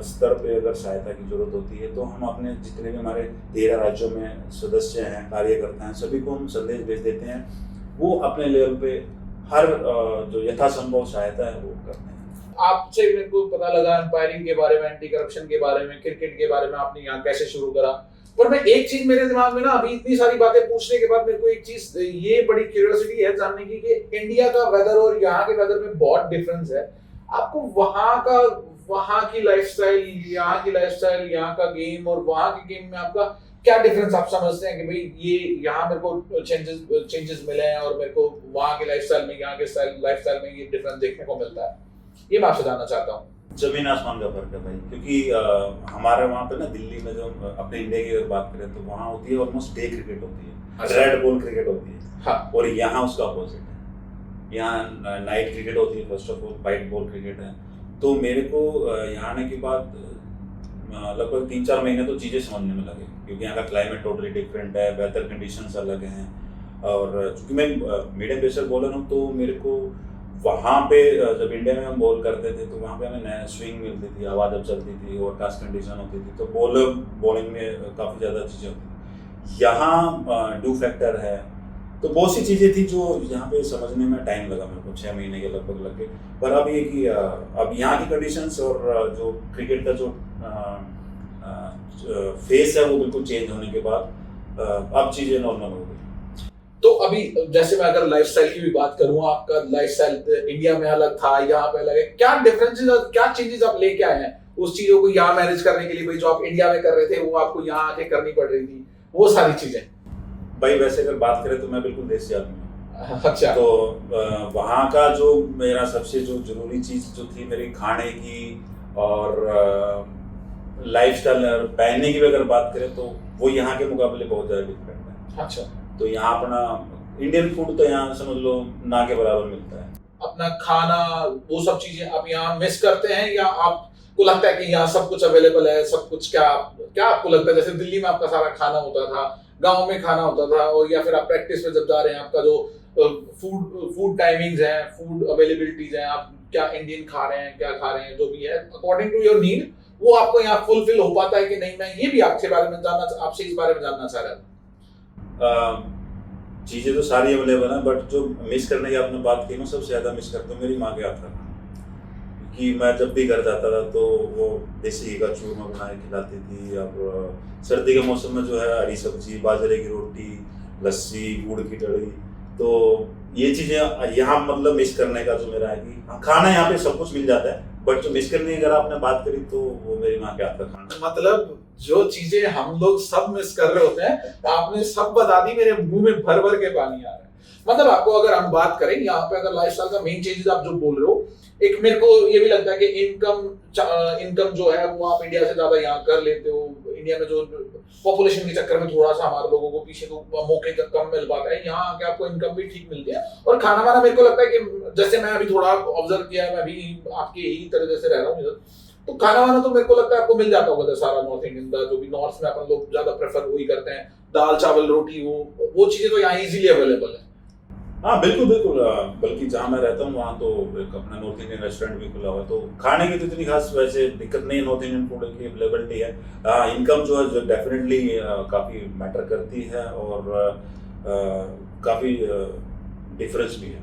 स्तर पे अगर सहायता की ज़रूरत होती है तो हम अपने जितने भी हमारे 13 राज्यों में सदस्य हैं, कार्यकर्ता हैं, सभी को हम संदेश भेज देते हैं। वो अपने लेवल पे हर जो यथासंभव सहायता है वो करते हैं। आपसे मेरे को पता लगा एम्पायरिंग के बारे में, एंटी करप्शन के बारे में, क्रिकेट के बारे में, आपने यहाँ कैसे शुरू करा। पर मैं एक चीज मेरे दिमाग में ना, अभी इतनी सारी बातें पूछने के बाद मेरे को एक चीज ये बड़ी क्यूरियोसिटी है जानने की कि इंडिया का वेदर और यहाँ के वेदर में बहुत डिफरेंस है। आपको वहाँ की लाइफस्टाइल, यहाँ का गेम और वहाँ के गेम में आपका क्या डिफरेंस आप समझते हैं कि भाई ये यहाँ मेरे को चेंजेस मिले हैं और मेरे को वहाँ के लाइफस्टाइल में, यहाँ के लाइफस्टाइल में ये डिफरेंस देखने को मिलता है? ये मैं आपसे जानना चाहता हूँ। जमीन आसमान का फर्क है भाई, क्योंकि हमारे वहाँ पे ना दिल्ली में जो अपने इंडिया की अगर बात करें तो वहाँ होती है ऑलमोस्ट डे क्रिकेट होती है, रेड बॉल क्रिकेट होती है। हाँ। और यहाँ उसका अपोजिट है, यहाँ नाइट क्रिकेट होती है, first of all white ball cricket है। तो मेरे को यहाँ आने के बाद लगभग 3-4 महीने तो चीज़ें समझने में लगे, क्योंकि यहाँ का क्लाइमेट टोटली डिफरेंट है, वेदर कंडीशंस अलग हैं। और चूँकि मैं मीडियम पेसर बॉलर हूँ तो मेरे को वहाँ पे जब इंडिया में हम बॉल करते थे तो वहाँ पे हमें नया स्विंग मिलती थी, हवा जब चलती थी और कास्ट कंडीशन होती थी, तो बॉलिंग में काफ़ी ज़्यादा चीज़ें होती थी। यहाँ ड्यू फैक्टर है, तो बहुत सी चीज़ें थी जो यहाँ पे समझने में टाइम लगा मेरे को, 6 महीने के लगभग लगे। पर अब ये कि अब यहाँ की कंडीशंस और जो क्रिकेट का जो फेस है वो बिल्कुल चेंज होने के बाद अब चीज़ें नॉर्मल हो गई। तो अभी जैसे मैं अगर लाइफस्टाइल की भी बात करूँ, आपका लाइफस्टाइल इंडिया में अलग था, यहाँ पे अलग है, क्या डिफरेंसेस और क्या चेंजेस आप लेके आए हैं उस चीजों को यहाँ मैनेज करने के लिए? भाई जो आप इंडिया में कर रहे थे वो आपको यहाँ आके करनी पड़ रही थी, वो सारी चीजें। भाई वैसे अगर बात करें तो मैं बिल्कुल देसी आदमी हूँ। अच्छा। तो वहाँ का जो मेरा सबसे जो जरूरी चीज जो थी मेरी खाने की और लाइफस्टाइल और पहनने की भी अगर बात करें तो वो यहाँ के मुकाबले बहुत ज़्यादा डिफरेंट है। अच्छा। तो यहाँ अपना इंडियन फूड तो यहाँ समझ लो ना के बराबर मिलता है। अपना खाना, वो सब चीजें आप यहाँ मिस करते हैं या आपको लगता है कि यहाँ सब कुछ अवेलेबल है, सब कुछ? क्या आपको लगता है? जैसे दिल्ली में आपका सारा खाना होता था, गांव में खाना होता था, और या फिर आप प्रैक्टिस में जब जा रहे हैं आपका जो फूड टाइमिंग्स हैं, फूड अवेलेबिलिटीज हैं, आप क्या इंडियन खा रहे हैं, क्या खा रहे हैं, जो भी है अकॉर्डिंग टू योर नीड, वो आपको यहाँ फुलफिल हो पाता है कि नहीं? मैं ये भी आपसे इस बारे में जानना चाह रहा था। चीज़ें तो सारी अवेलेबल हैं, बट जो मिस करने की आपने बात की, मैं सबसे ज़्यादा मिस करता हूँ मेरी माँ के हाथ का खाना। कि मैं जब भी घर जाता था तो वो देसी घी का चूरमा बना के खिलाती थी, और सर्दी के मौसम में जो है हरी सब्जी, बाजरे की रोटी, लस्सी, गुड़ की डली, तो ये चीज़ें यहाँ मतलब मिस करने का जो मेरा है कि खाना यहाँ पे सब कुछ मिल जाता है, बट जो मिस करने की अगर आपने बात करी तो वो मेरी माँ के हाथ का खाना। मतलब जो चीजें हम लोग सब मिस कर रहे होते हैं, आपने सब बता दी, मेरे मुंह में भर भर के पानी आ रहा है। मतलब आपको अगर हम बात करें यहाँ पे, अगर लाइफस्टाइल का मेन चेंजेस आप जो बोल रहे हो, एक मेरे को ये भी लगता है कि इनकम जो है वो आप इंडिया से ज्यादा यहाँ कर लेते हो। इंडिया में जो पॉपुलेशन के चक्कर में थोड़ा सा हमारे लोगों को पीछे तो मौके कम मिल पाता है, यहाँ आके आपको इनकम भी ठीक मिलती है। और खाना वाना मेरे को लगता है कि जैसे मैं अभी थोड़ा ऑब्जर्व किया है, मैं भी आपके ही तरह से रह रहा हूँ, तो खाना वाना तो मेरे को लगता है आपको मिल जाता होगा सारा नॉर्थ इंडियन का, जो भी नॉर्थ में अपन लोग ज्यादा प्रेफर वही करते हैं, दाल चावल रोटी, वो चीजें तो यहाँ इजीली अवेलेबल है। हाँ बिल्कुल बिल्कुल, बल्कि जहाँ मैं रहता हूँ वहाँ तो एक अपना नॉर्थ इंडियन रेस्टोरेंट भी खुला हुआ है, तो खाने की तो इतनी खास वैसे दिक्कत नहीं है, नॉर्थ इंडियन फूड की अवेलेबिलिटी है। इनकम जो है जो डेफिनेटली काफ़ी मैटर करती है, और काफ़ी डिफरेंस भी है।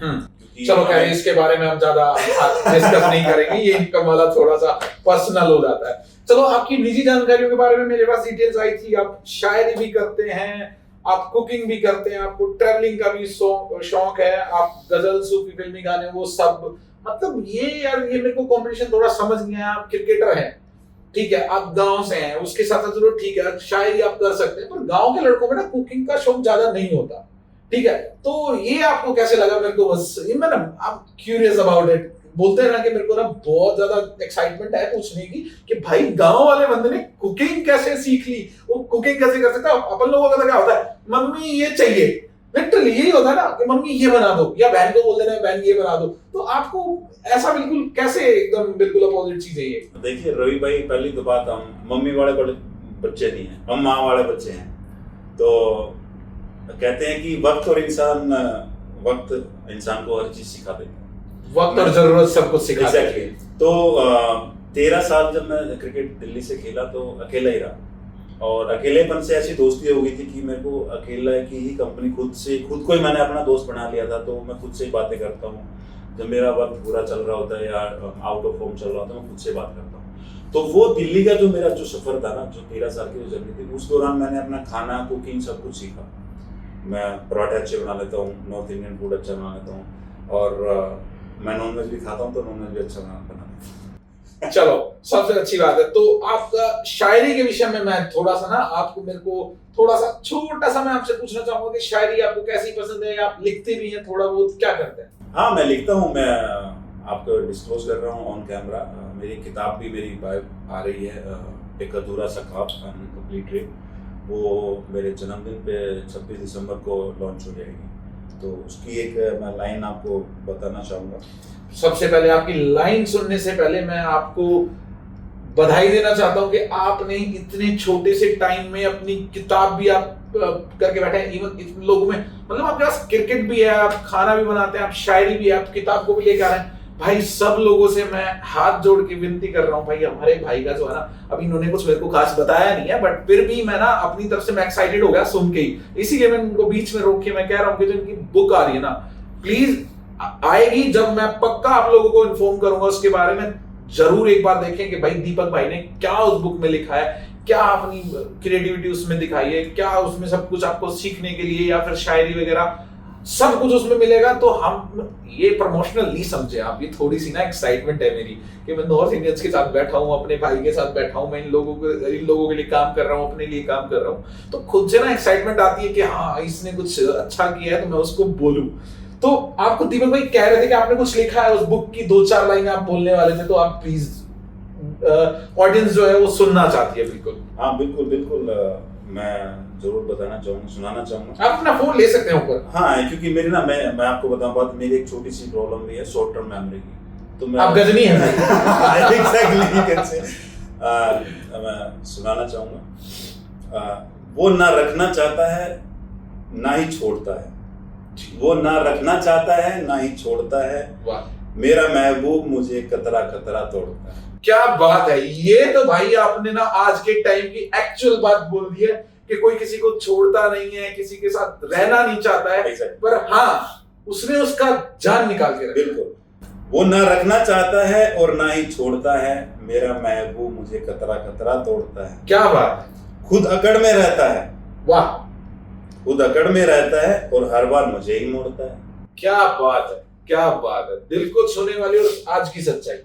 क्योंकि चलो खैर इसके बारे में हम ज्यादा डिस्कस नहीं करेंगे, ये इनकम वाला थोड़ा सा पर्सनल हो जाता है। चलो आपकी निजी जानकारियों के बारे में मेरे पास डिटेल्स आई थी, आप शायरी भी करते हैं, आप कुकिंग भी करते हैं, आपको ट्रैवलिंग का भी शौक है, आप गजल सूफी फिल्मी गाने वो सब, मतलब ये यार ये मेरे को कॉम्बिनेशन थोड़ा समझ नहीं आया। आप क्रिकेटर हैं, ठीक है, आप गांव से हैं, उसके साथ साथ चलो ठीक है शायरी आप कर सकते हैं, पर गांव के लड़कों में ना कुकिंग का शौक ज्यादा नहीं होता, ठीक है, तो ये आपको कैसे लगा? मेरे को बस ये मैं ना आप क्यूरियस अबाउट इट, बोलते हैं ना कि मेरे को ना बहुत ज्यादा एक्साइटमेंट है पूछने की कि भाई गांव वाले बंदे ने कुकिंग कैसे सीख ली, वो कुकिंग कैसे कर सकता है? अपन लोगों का तो क्या होता है, मम्मी ये चाहिए, लिटरली यही होता है ना कि मम्मी ये बना दो, या बहन को बोल देना बहन ये बना दो, तो आपको ऐसा बिल्कुल कैसे एकदम बिल्कुल अपोजिट चीज है ये? देखिए रवि भाई, पहली तो बात, हम मम्मी वाले बड़े बच्चे नहीं हैं, हम माँ वाले बच्चे हैं। तो कहते हैं कि वक्त इंसान को हर चीज सिखा देता है, वक्त और जरूरत सब कुछ सिखा देती है। तो 13 साल जब मैं क्रिकेट दिल्ली से खेला तो अकेला ही रहा, और अकेलेपन से ऐसी दोस्ती हो गई थी कि मेरे को अकेला की ही कंपनी खुद को ही मैंने अपना दोस्त बना लिया था। तो मैं खुद से ही बातें करता हूँ, जब मेरा वक्त बुरा चल रहा होता है या आउट ऑफ फॉर्म चल रहा होता है, मैं खुद से बात करता हूँ। तो वो दिल्ली का जो मेरा जो सफर था ना, जो 13 साल की जो जर्नी थी, उस दौरान मैंने अपना खाना, कुकिंग सब कुछ सीखा। मैं पराठे अच्छे बना लेता हूँ, नॉर्थ इंडियन फूड अच्छा बना लेता हूँ, और मैं नॉनवेज भी खाता हूँ, तो नॉनवेज भी अच्छा बना लेता हूँ। चलो सबसे अच्छी बात है। तो आपका शायरी के विषय में मैं थोड़ा सा ना आपको मेरे को थोड़ा सा छोटा सा मैं आपसे पूछना चाहूंगा कि शायरी आपको कैसी पसंद है, आप लिखते भी हैं थोड़ा बहुत, क्या करते हैं? हाँ मैं लिखता हूँ, मैं आपको डिस्क्लोज कर रहा हूँ ऑन कैमरा, मेरी किताब भी मेरी आ रही है, एक अधूरा सा ख्वाब, इनकम्प्लीट ड्रीम, वो मेरे जन्मदिन पे 26 दिसंबर को लॉन्च हो जाएगी। तो उसकी एक मैं लाइन आपको बताना चाहूँगा। सबसे पहले आपकी लाइन सुनने से पहले मैं आपको बधाई देना चाहता हूँ कि आपने इतने छोटे से टाइम में अपनी किताब भी आप करके बैठे हैं। इवन इन लोगों में मतलब आपके पास क्रिकेट भी है, आप खाना भी बनाते हैं, आप शायरी भी है, आप किताब को भी लेकर आ रहे हैं। भाई सब लोगों से मैं हाथ जोड़ के विनती कर रहा हूँ, भाई हमारे भाई का जो है ना, अभी इन्होंने कुछ मेरे को खास बताया नहीं है, बट फिर भी मैं ना अपनी तरफ से मैं एक्साइटेड हो गया सुन के ही, इसीलिए मैं उनको बीच में रोक के मैं कह रहा हूँ कि जो इनकी बुक आ रही है ना, प्लीज आएगी, जब मैं पक्का आप लोगों को इन्फॉर्म करूंगा उसके बारे में, जरूर एक बार देखें कि भाई दीपक भाई ने क्या उस बुक में लिखा है, क्या अपनी क्रिएटिविटी उसमें दिखाई है, क्या उसमें सब कुछ आपको सीखने के लिए या फिर शायरी वगैरह सब कुछ उसमें मिलेगा। तो हम ये प्रमोशनल नहीं समझे आप, ये थोड़ी सी ना एक्साइटमेंट है मेरी कि मैं नॉर्थ इंडियंस के साथ बैठा हूँ, अपने भाई के साथ बैठा हूँ, मैं इन लोगों के लिए काम कर रहा हूँ, अपने लिए काम कर रहा हूँ, तो खुद से ना एक्साइटमेंट आती है कि हाँ इसने कुछ अच्छा किया है तो मैं उसको बोलूं। तो आपको दीपक भाई कह रहे थे कि आपने कुछ लिखा है उस बुक की, 2-4 लाइन आप बोलने वाले थे, तो आप प्लीज ऑडियंस जो है वो सुनना चाहती है। बिल्कुल हाँ बिल्कुल बिल्कुल, मैं जरूर बताना चाहूँगा, सुनाना चाहूँगा। आप अपना फोन ले सकते हैं ऊपर। हाँ क्योंकि मेरी ना मैं आपको बताऊँ बात, मेरी एक छोटी सी प्रॉब्लम भी है शॉर्ट टर्म मेमोरी की, तो मैं आप गजनी हैं एग्जैक्टली मैं सुनाना चाहूँगा। वो ना रखना चाहता है ना ही छोड़ता है, वो ना रखना चाहता है ना ही छोड़ता है, मेरा महबूब मुझे कतरा कतरा तोड़ता है। क्या बात है, ये तो भाई आपने ना आज के टाइम की एक्चुअल बात बोल दी है कि कोई किसी को छोड़ता नहीं है, किसी के साथ रहना नहीं चाहता है, पर हाँ उसने उसका जान निकाल के रखा। बिल्कुल, वो ना रखना चाहता है और ना ही छोड़ता है, मेरा महबूब मुझे कतरा कतरा तोड़ता है। क्या बात है, खुद अकड़ में रहता है, वाह, खुद अकड़ में रहता है और हर बार मुझे ही मोड़ता है। क्या बात है, क्या बात है, दिल को छूने वाली और आज की सच्चाई।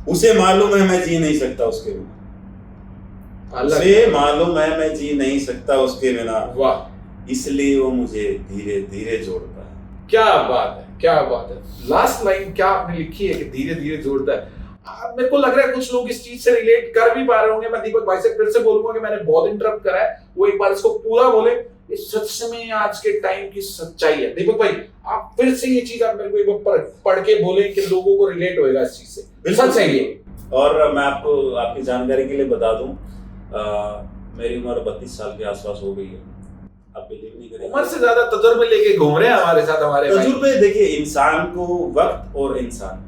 उसे मालूम है मैं जी नहीं सकता उसके बिना, उसे मालूम है मैं जी नहीं सकता उसके बिना, वाह, इसलिए वो मुझे धीरे धीरे जोड़ता है। क्या बात है, क्या बात है। लास्ट लाइन क्या आपने लिखी है कि धीरे धीरे जोड़ता है। मेरे को लग रहा है कुछ लोग इस चीज से रिलेट कर भी पा रहे होंगे। मैं दीपक भाई से फिर से बोलूंगा कि मैंने बहुत इंटरप्ट करा है, वो एक बार इसको पूरा बोले। इस सच में आज के टाइम की सच्चाई है। दीपक भाई आप फिर से ये चीज आप मेरे को एक बार पढ़ के बोले कि लोगों को रिलेट होएगा इस चीज से। सच है ये, और मैं आपको आपकी जानकारी के लिए बता दूं, मेरी उम्र 32 साल के आसपास हो गई है। आप बिलीव नहीं करेंगे, उम्र से ज्यादा तजुर्बे लेके घूम रहे हैं हमारे साथ हमारे भाई। तजुर्बे देखिए, इंसान को वक्त और इंसान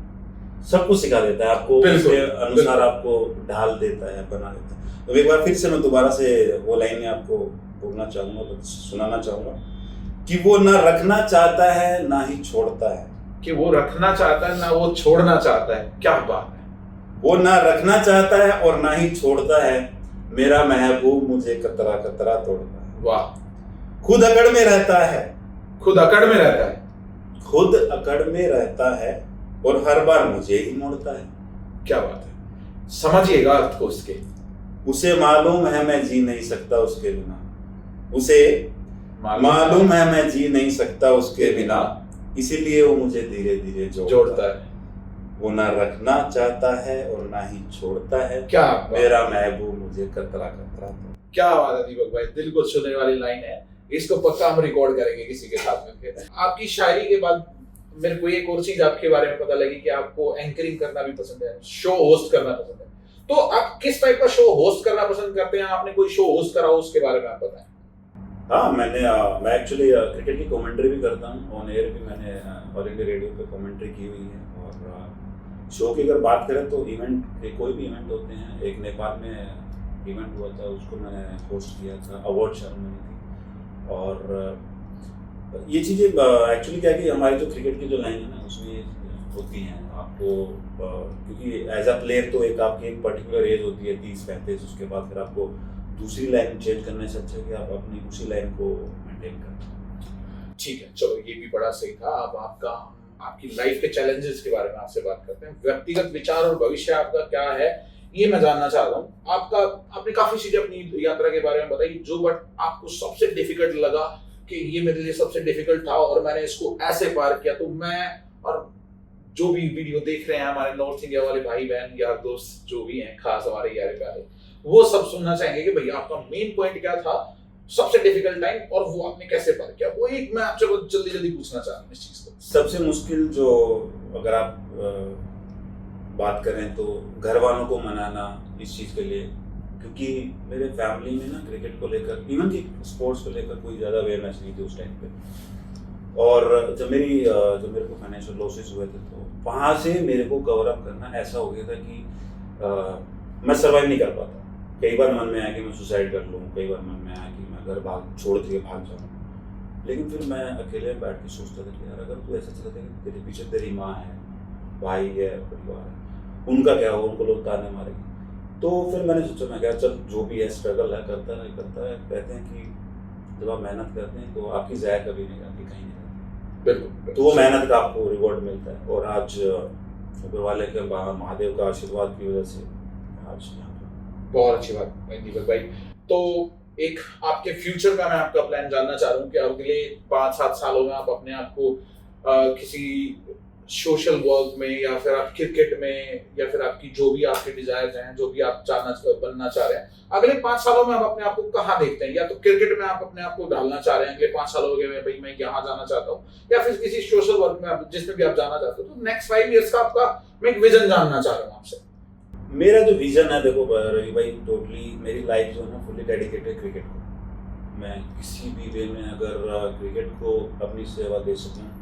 सब कुछ सिखा देता है, आपको उसके अनुसार आपको ढाल देता है, बना देता है। तो एक बार फिर से मैं दोबारा से वो लाइनें आपको बोलना चाहूंगा, तो सुनाना चाहूंगा कि वो ना रखना चाहता है ना ही छोड़ता है। कि वो रखना चाहता है ना वो छोड़ना चाहता है, क्या बात है। वो ना रखना चाहता है और ना ही छोड़ता है, मेरा महबूब मुझे कतरा कतरा तोड़ता है। वाह। खुद अकड़ में रहता है, खुद अकड़ में रहता है, खुद अकड़ में रहता है और हर बार मुझे ही मोड़ता है। क्या बात है, समझिएगा अर्थ को इसके। उसे मालूम है मैं जी नहीं सकता उसके बिना, उसे मालूम है मैं जी नहीं सकता उसके बिना, इसीलिए वो मुझे धीरे धीरे जोड़ता है। वो ना रखना चाहता है और ना ही छोड़ता है, क्या मेरा महबूब मुझे कतरा कतरा तो। क्या बात है दीपक भाई, दिल को छूने वाली लाइन है। इसको पक्का हम रिकॉर्ड करेंगे किसी के साथ मिलकर। आपकी शायरी के बाद मेरे को एक और चीज आपके बारे में पता लगी कि आपको एंकरिंग करना भी पसंद है, शो होस्ट करना पसंद है। तो आप किस टाइप का शो होस्ट करना पसंद करते हैं? आपने कोई शो होस्ट करा हो उसके बारे में आप बताएं। हाँ, मैं एक्चुअली क्रिकेट की कमेंट्री भी करता हूँ, ऑन एयर भी मैंने ऑल इंडिया रेडियो पे कमेंट्री की हुई है। और शो की अगर बात करें तो इवेंट के कोई भी इवेंट होते हैं, एक नेपाल में इवेंट हुआ था, उसको मैंने होस्ट किया था, अवार्ड सेरेमनी थी। और ये चीज़ें एक्चुअली क्या है कि हमारी जो क्रिकेट की जो लाइन है ना, उसमें होती हैं आपको, क्योंकि एज अ प्लेयर तो आपकी एक पर्टिकुलर एज होती है 30-35, उसके बाद फिर आपको दूसरी लाइन चेंज करने से अच्छा है कि आप अपनी उसी लाइन को मेंटेन करें। ठीक है, चलो ये भी बड़ा सही था। अब आपकी लाइफ के चैलेंजेस के बारे में आपसे बात करते हैं। व्यक्तिगत विचार और भविष्य आपका क्या है, ये मैं जानना चाह रहा हूँ। आपने काफी चीजें अपनी यात्रा के बारे में बताई, जो बट आपको सबसे डिफिकल्ट लगा कि ये मेरे लिए सबसे डिफिकल्ट था और मैंने इसको ऐसे पार किया। तो मैं और जो भी वीडियो देख रहे हैं हमारे नॉर्थ इंडिया वाले भाई बहन यार दोस्त जो भी हैं, खास हमारे यार प्यारे, वो सब सुनना चाहेंगे कि भैया आपका मेन पॉइंट क्या था, सबसे डिफिकल्ट टाइम, और वो आपने कैसे पार किया। वो एक मैं आपसे बहुत जल्दी जल्दी पूछना चाह रहा हूँ इस चीज को। सबसे मुश्किल जो अगर आप बात करें तो घर वालों को मनाना इस चीज़ के लिए, क्योंकि मेरे फैमिली में ना क्रिकेट को लेकर, इवन कि स्पोर्ट्स को लेकर कोई ज़्यादा अवेयरनेस नहीं थी उस टाइम पे। और जब मेरे को फाइनेंशियल लॉसेस हुए थे, तो वहाँ से मेरे को कवर अप करना ऐसा हो गया था कि मैं सर्वाइव नहीं कर पाता। कई बार मन में आया कि मैं सुसाइड कर लूँ, कई बार मन में आया कि मैं घर छोड़ के भाग जाऊँ। लेकिन फिर मैं अकेले बैठ के सोचता था कि यार अगर तू ऐसा चलता है कि तेरे पीछे तेरी माँ है, भाई है, परिवार है, उनका क्या हो, उनको लोग ताने मारेंगे। तो फिर मैंने सोचा, मैं क्या, चल जो भी है स्ट्रगल है, करता है। कहते हैं कि जब आप मेहनत करते हैं तो आपकी ज़ाया कभी नहीं जाती, कहीं नहीं जाती। बिल्कुल। तो वो मेहनत का आपको रिवॉर्ड मिलता है। और आज ऊपर वाले के महादेव का आशीर्वाद की वजह से आज यहाँ पर। बहुत अच्छी बात दीपक भाई। तो एक आपके फ्यूचर का मैं आपका प्लान जानना चाह रहा हूँ कि अगले 5-7 सालों में आप अपने आप को किसी सोशल वर्क में या फिर आप क्रिकेट में या फिर आपकी जो भी आपके डिजायर्स हैं, जो भी आप बनना चाह रहे हैं, अगले 5 सालों में आप अपने आप को कहाँ देखते हैं? या तो क्रिकेट में आप अपने आप को डालना चाह रहे हैं अगले 5 सालों में, भाई मैं यहाँ जाना चाहता हूँ, या फिर किसी सोशल वर्क में आप जिसमें भी आप जाना चाहते हो। तो नेक्स्ट 5 इयर्स का आपका मैं एक विजन जानना चाह रहा हूँ आपसे। मेरा जो विजन है, देखो रवि भाई, टोटली मेरी लाइफ जो है ना फुल्ली डेडिकेटेड क्रिकेट को। मैं किसी भी वे में अगर क्रिकेट को अपनी सेवा दे सकूँ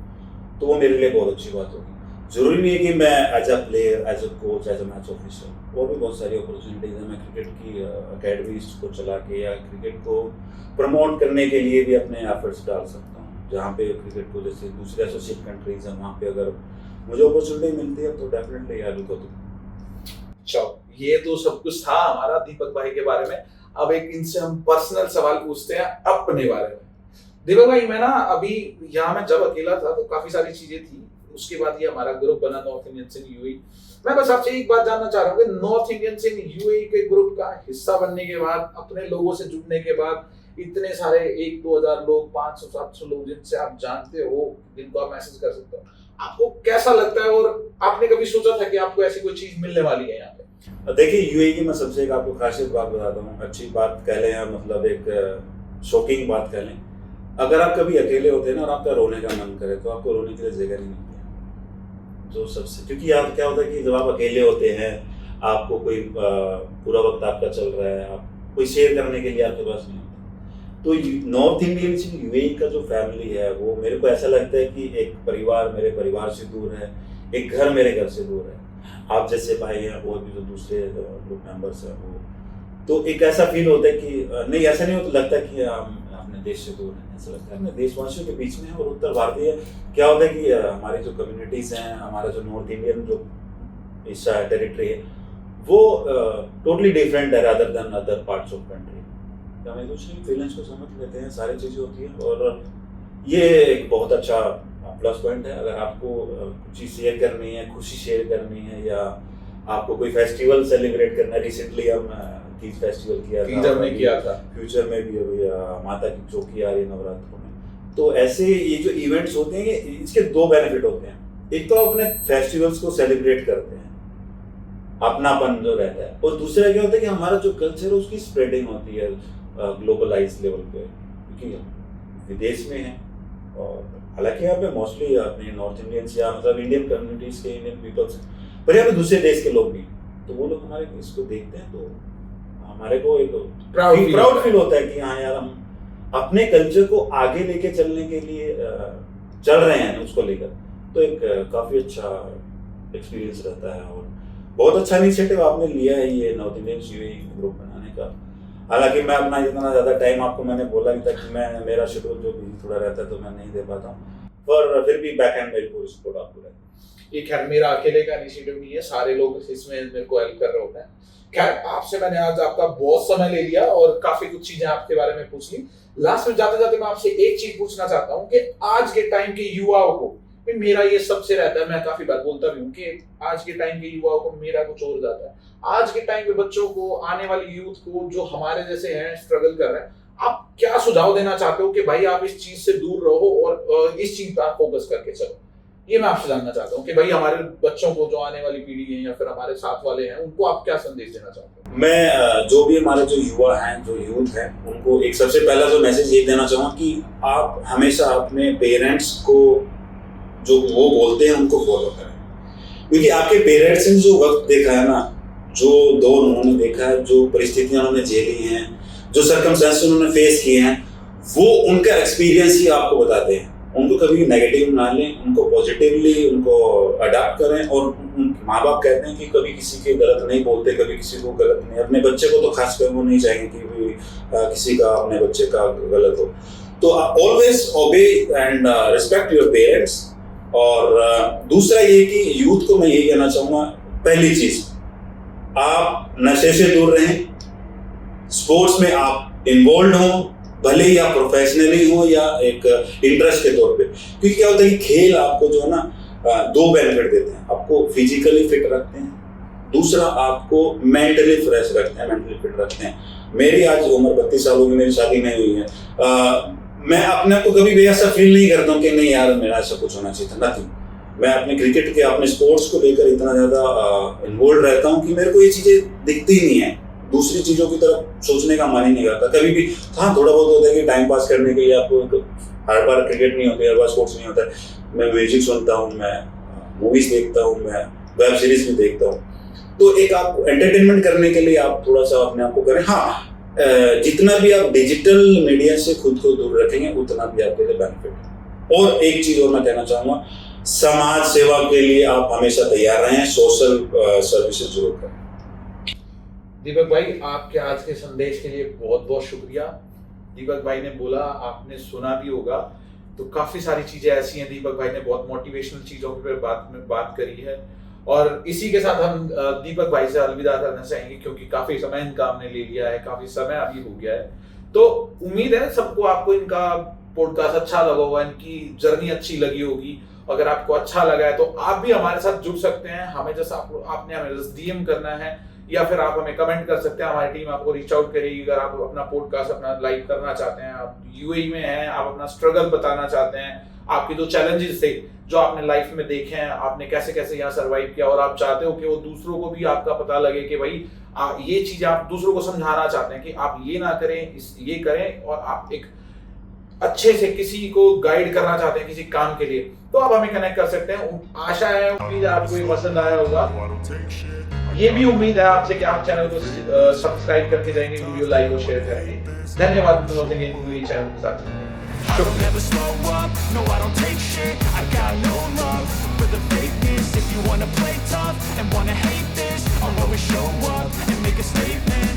तो वो मेरे लिए बहुत अच्छी बात होगी। ज़रूरी नहीं है कि मैं as a player, as a coach, as a match officer, और भी बहुत सारी अपॉर्चुनिटीज़ हैं। मैं क्रिकेट की अकेडमीज को चला के या क्रिकेट को प्रमोट करने के लिए भी अपने एफर्ट्स डाल सकता हूँ। जहाँ पे क्रिकेट को, जैसे दूसरे एसोसिएट कंट्रीज हैं, वहाँ पे अगर मुझे अपॉर्चुनिटी मिलती है तो definitely I will go to. चलो, ये तो सब कुछ था हमारा दीपक भाई के बारे में। अब एक इनसे हम पर्सनल सवाल पूछते हैं अपने बारे में। दीपक भाई, मैं ना अभी यहाँ मैं जब अकेला था तो काफी सारी चीजें थी, उसके बाद ये हमारा ग्रुप बना नॉर्थ इंडियन सिंह यूएई। मैं बस आपसे एक बात जानना चाह रहा हूँ कि नॉर्थ इंडियन सिंह यूएई के ग्रुप का हिस्सा बनने के बाद, अपने लोगों से जुड़ने के बाद, इतने सारे 1-2 हजार लोग, 500-700 लोग जिनसे आप जानते हो, जिनको आप मैसेज कर सकते हो, आपको कैसा लगता है? और आपने कभी सोचा था कि आपको ऐसी कोई चीज मिलने वाली है यहाँ पे? देखिए, यूएई की मैं सबसे एक आपको खासियत बात बताता हूँ। अच्छी बात कह लें या मतलब एक शॉकिंग बात कह लें, अगर आप कभी अकेले होते हैं ना और आपका रोने का मन करे तो आपको रोने के लिए जगह नहीं मिलती है। जो सबसे, क्योंकि आप क्या होता है कि जब आप अकेले होते हैं, आपको कोई पूरा वक्त आपका चल रहा है, आप कोई शेयर करने के लिए आपके पास नहीं होता। तो नॉर्थ इंडियन यूएई का जो फैमिली है वो मेरे को ऐसा लगता है कि एक परिवार मेरे परिवार से दूर है, एक घर मेरे घर से दूर है। आप जैसे भाई हैं और भी जो दूसरे ग्रुप मेंबर्स हैं वो, तो एक ऐसा फील होता है कि नहीं, ऐसा नहीं होता, लगता कि हम अपने देश से दूर हैं, ऐसा लगता है अपने देशवासियों के बीच में है। और उत्तर भारतीय क्या होता है कि हमारी जो कम्युनिटीज़ हैं, हमारा जो नॉर्थ इंडियन जो हिस्सा है, टेरिटरी है, वो टोटली डिफरेंट है rather than other parts of country. तो हम एक दूसरे की फीलिंग्स को समझ लेते हैं, सारी चीज़ें होती हैं, और ये एक बहुत अच्छा प्लस पॉइंट है। अगर आपको कुछ चीज़ शेयर करनी है, खुशी शेयर करनी है, या आपको कोई फेस्टिवल सेलिब्रेट करना है, रिसेंटली हम तीज फेस्टिवल किया था, फ्यूचर में भी हो, या माता की चौकी आ रही है नवरात्रों में, तो ऐसे ये जो इवेंट्स होते हैं इसके दो बेनिफिट होते हैं। एक तो अपने फेस्टिवल्स को सेलिब्रेट करते हैं, अपनापन जो रहता है, और दूसरा क्या होता है कि हमारा जो कल्चर है उसकी स्प्रेडिंग होती है ग्लोबलाइज लेवल पे, क्योंकि विदेश में है। और हालांकि यहाँ पे मोस्टली अपने नॉर्थ इंडियंस या मतलब इंडियन कम्युनिटीज के इंडियन पीपल्स, पर यहाँ पे दूसरे देश के लोग भी, तो वो लोग हमारे इसको देखते हैं, तो हमारे को एक प्राउड फील होता है कि हाँ यार, हम अपने कल्चर को आगे लेके चलने के लिए चल रहे हैं उसको लेकर। तो एक काफ़ी अच्छा एक्सपीरियंस रहता है, और बहुत अच्छा इनिशिएटिव आपने लिया है ये नॉर्थ इंडियन यूएई ग्रुप बनाने का। हालांकि मैं अपना इतना ज़्यादा टाइम, आपको मैंने बोला भी था कि मेरा शेड्यूल जो भी थोड़ा रहता है तो मैं नहीं दे पाता हूँ, पर फिर भी बैक एंड मेरी पूरी सपोर्ट आपको रहती है। ये खैर मेरा अकेले का इनिशिएटिव नहीं है, सारे लोग इसमें मेरे को हेल्प कर रहे होते हैं। खैर आपसे मैंने आज आपका बहुत समय ले लिया और काफी कुछ चीजें आपके बारे में पूछ ली। लास्ट में जाते जाते मैं आपसे एक चीज पूछना चाहता हूँ कि आज के टाइम के युवाओं को, मेरा ये सबसे रहता है, मैं काफी बार बोलता भी हूँ कि आज के टाइम के युवाओं को मेरा कुछ और जाता है। आज के टाइम के बच्चों को, आने वाली यूथ को, जो हमारे जैसे हैं, स्ट्रगल कर रहे हैं, आप क्या सुझाव देना चाहते हो कि भाई आप इस चीज से दूर रहो और इस चीज पर फोकस करके चलो? ये मैं आपसे जानना चाहता हूँ कि भाई हमारे बच्चों को, जो आने वाली पीढ़ी है या फिर हमारे साथ वाले हैं, उनको आप क्या संदेश देना चाहते हो? मैं जो भी हमारे जो युवा हैं, जो यूथ हैं, उनको एक सबसे पहला जो मैसेज ये देना चाहूँगा कि आप हमेशा अपने पेरेंट्स को जो वो बोलते हैं उनको फॉलो करें, क्योंकि आपके पेरेंट्स ने जो वक्त देखा है ना, जो दौर उन्होंने देखा है, जो परिस्थितियां उन्होंने झेली हैं, जो सर्कमस्टेंसेस उन्होंने फेस किए हैं, वो उनका एक्सपीरियंस ही आपको बताते हैं। उनको कभी नेगेटिव ना लें, उनको पॉजिटिवली उनको अडॉप्ट करें। और माँ बाप कहते हैं कि कभी किसी के गलत नहीं बोलते, कभी किसी को गलत नहीं, अपने बच्चे को तो खास कर वो नहीं चाहेंगे कि किसी का अपने बच्चे का गलत हो। तो ऑलवेज ओबे एंड रिस्पेक्ट योर पेरेंट्स। और दूसरा ये कि यूथ को मैं यही कहना चाहूँगा, पहली चीज, आप नशे से दूर रहें, स्पोर्ट्स में आप इन्वॉल्व हों, भले ही आप प्रोफेशनली हो या एक इंटरेस्ट के तौर पे। क्योंकि क्या होता है कि खेल आपको जो है ना दो बेनिफिट देते हैं, आपको फिजिकली फिट रखते हैं, दूसरा आपको मेंटली फ्रेश रखते हैं, मेंटली फिट रखते हैं। मेरी आज उम्र 32 साल होगी, मेरी शादी नहीं हुई है, मैं अपने आप को कभी भी ऐसा फील नहीं करता हूँ कि नहीं यार मेरा ऐसा कुछ होना चाहिए था, नथिंग। मैं अपने क्रिकेट के, अपने स्पोर्ट्स को लेकर इतना ज़्यादा इन्वॉल्व रहता हूँ कि मेरे को ये चीज़ें दिखती ही नहीं है, दूसरी चीज़ों की तरफ सोचने का मन ही नहीं करता कभी भी। हाँ, थोड़ा बहुत होता है कि टाइम पास करने के लिए आपको, हर बार क्रिकेट नहीं होती, हर बार स्पोर्ट्स नहीं होता है। मैं म्यूजिक सुनता हूँ, मैं मूवीज़ देखता हूँ, मैं वेब सीरीज भी देखता हूँ। तो एक आप एंटरटेनमेंट करने के लिए आप थोड़ा सा अपने आप को करें। हाँ, जितना भी आप डिजिटल मीडिया से खुद को दूर रखेंगे उतना भी आपके लिए बेनिफिट है। और एक चीज़ और मैं कहना चाहूँगा, समाज सेवा के लिए आप हमेशा तैयार रहें, सोशल सर्विसेज जरूर करें। दीपक भाई, आपके आज के संदेश के लिए बहुत बहुत शुक्रिया। दीपक भाई ने बोला, आपने सुना भी होगा, तो काफी सारी चीजें ऐसी हैं। दीपक भाई ने बहुत मोटिवेशनल चीजों पे बात करी है। और इसी के साथ हम दीपक भाई से अलविदा करना चाहेंगे, क्योंकि काफी समय इनका हमने ले लिया है, काफी समय अभी हो गया है। तो उम्मीद है सबको, आपको इनका पॉडकास्ट अच्छा लगा होगा, इनकी जर्नी अच्छी लगी होगी। अगर आपको अच्छा लगा है तो आप भी हमारे साथ जुड़ सकते हैं। हमें जैसा आपने हमें जैसे डीएम करना है, या फिर आप हमें कमेंट कर सकते हैं। हमारी टीम आपको रीच आउट करेगी। अगर आप अपना पॉडकास्ट अपना लाइव करना चाहते हैं, आप यूएई में हैं, आप अपना स्ट्रगल बताना चाहते हैं, आपके जो चैलेंजेस थे जो आपने लाइफ में देखे हैं, आपने कैसे कैसे यहाँ सर्वाइव किया, और आप चाहते हो कि वो दूसरों को भी आपका पता लगे कि भाई ये चीज आप दूसरों को समझाना चाहते हैं कि आप ये ना करें, ये करें, और आप एक अच्छे से किसी को गाइड करना चाहते हैं किसी काम के लिए, तो आप हमें कनेक्ट कर सकते हैं। आशा है, उम्मीद है आपको ये पसंद आया होगा। ये भी उम्मीद है आपसे कि आप चैनल को सब्सक्राइब करके जाएंगे, वीडियो लाइक और शेयर करेंगे। धन्यवाद चैनल के साथ। I don't ever slow up, no I don't take shit, I got no love for the fakeness. If you wanna play tough and wanna hate this, I'll always show up and make a statement.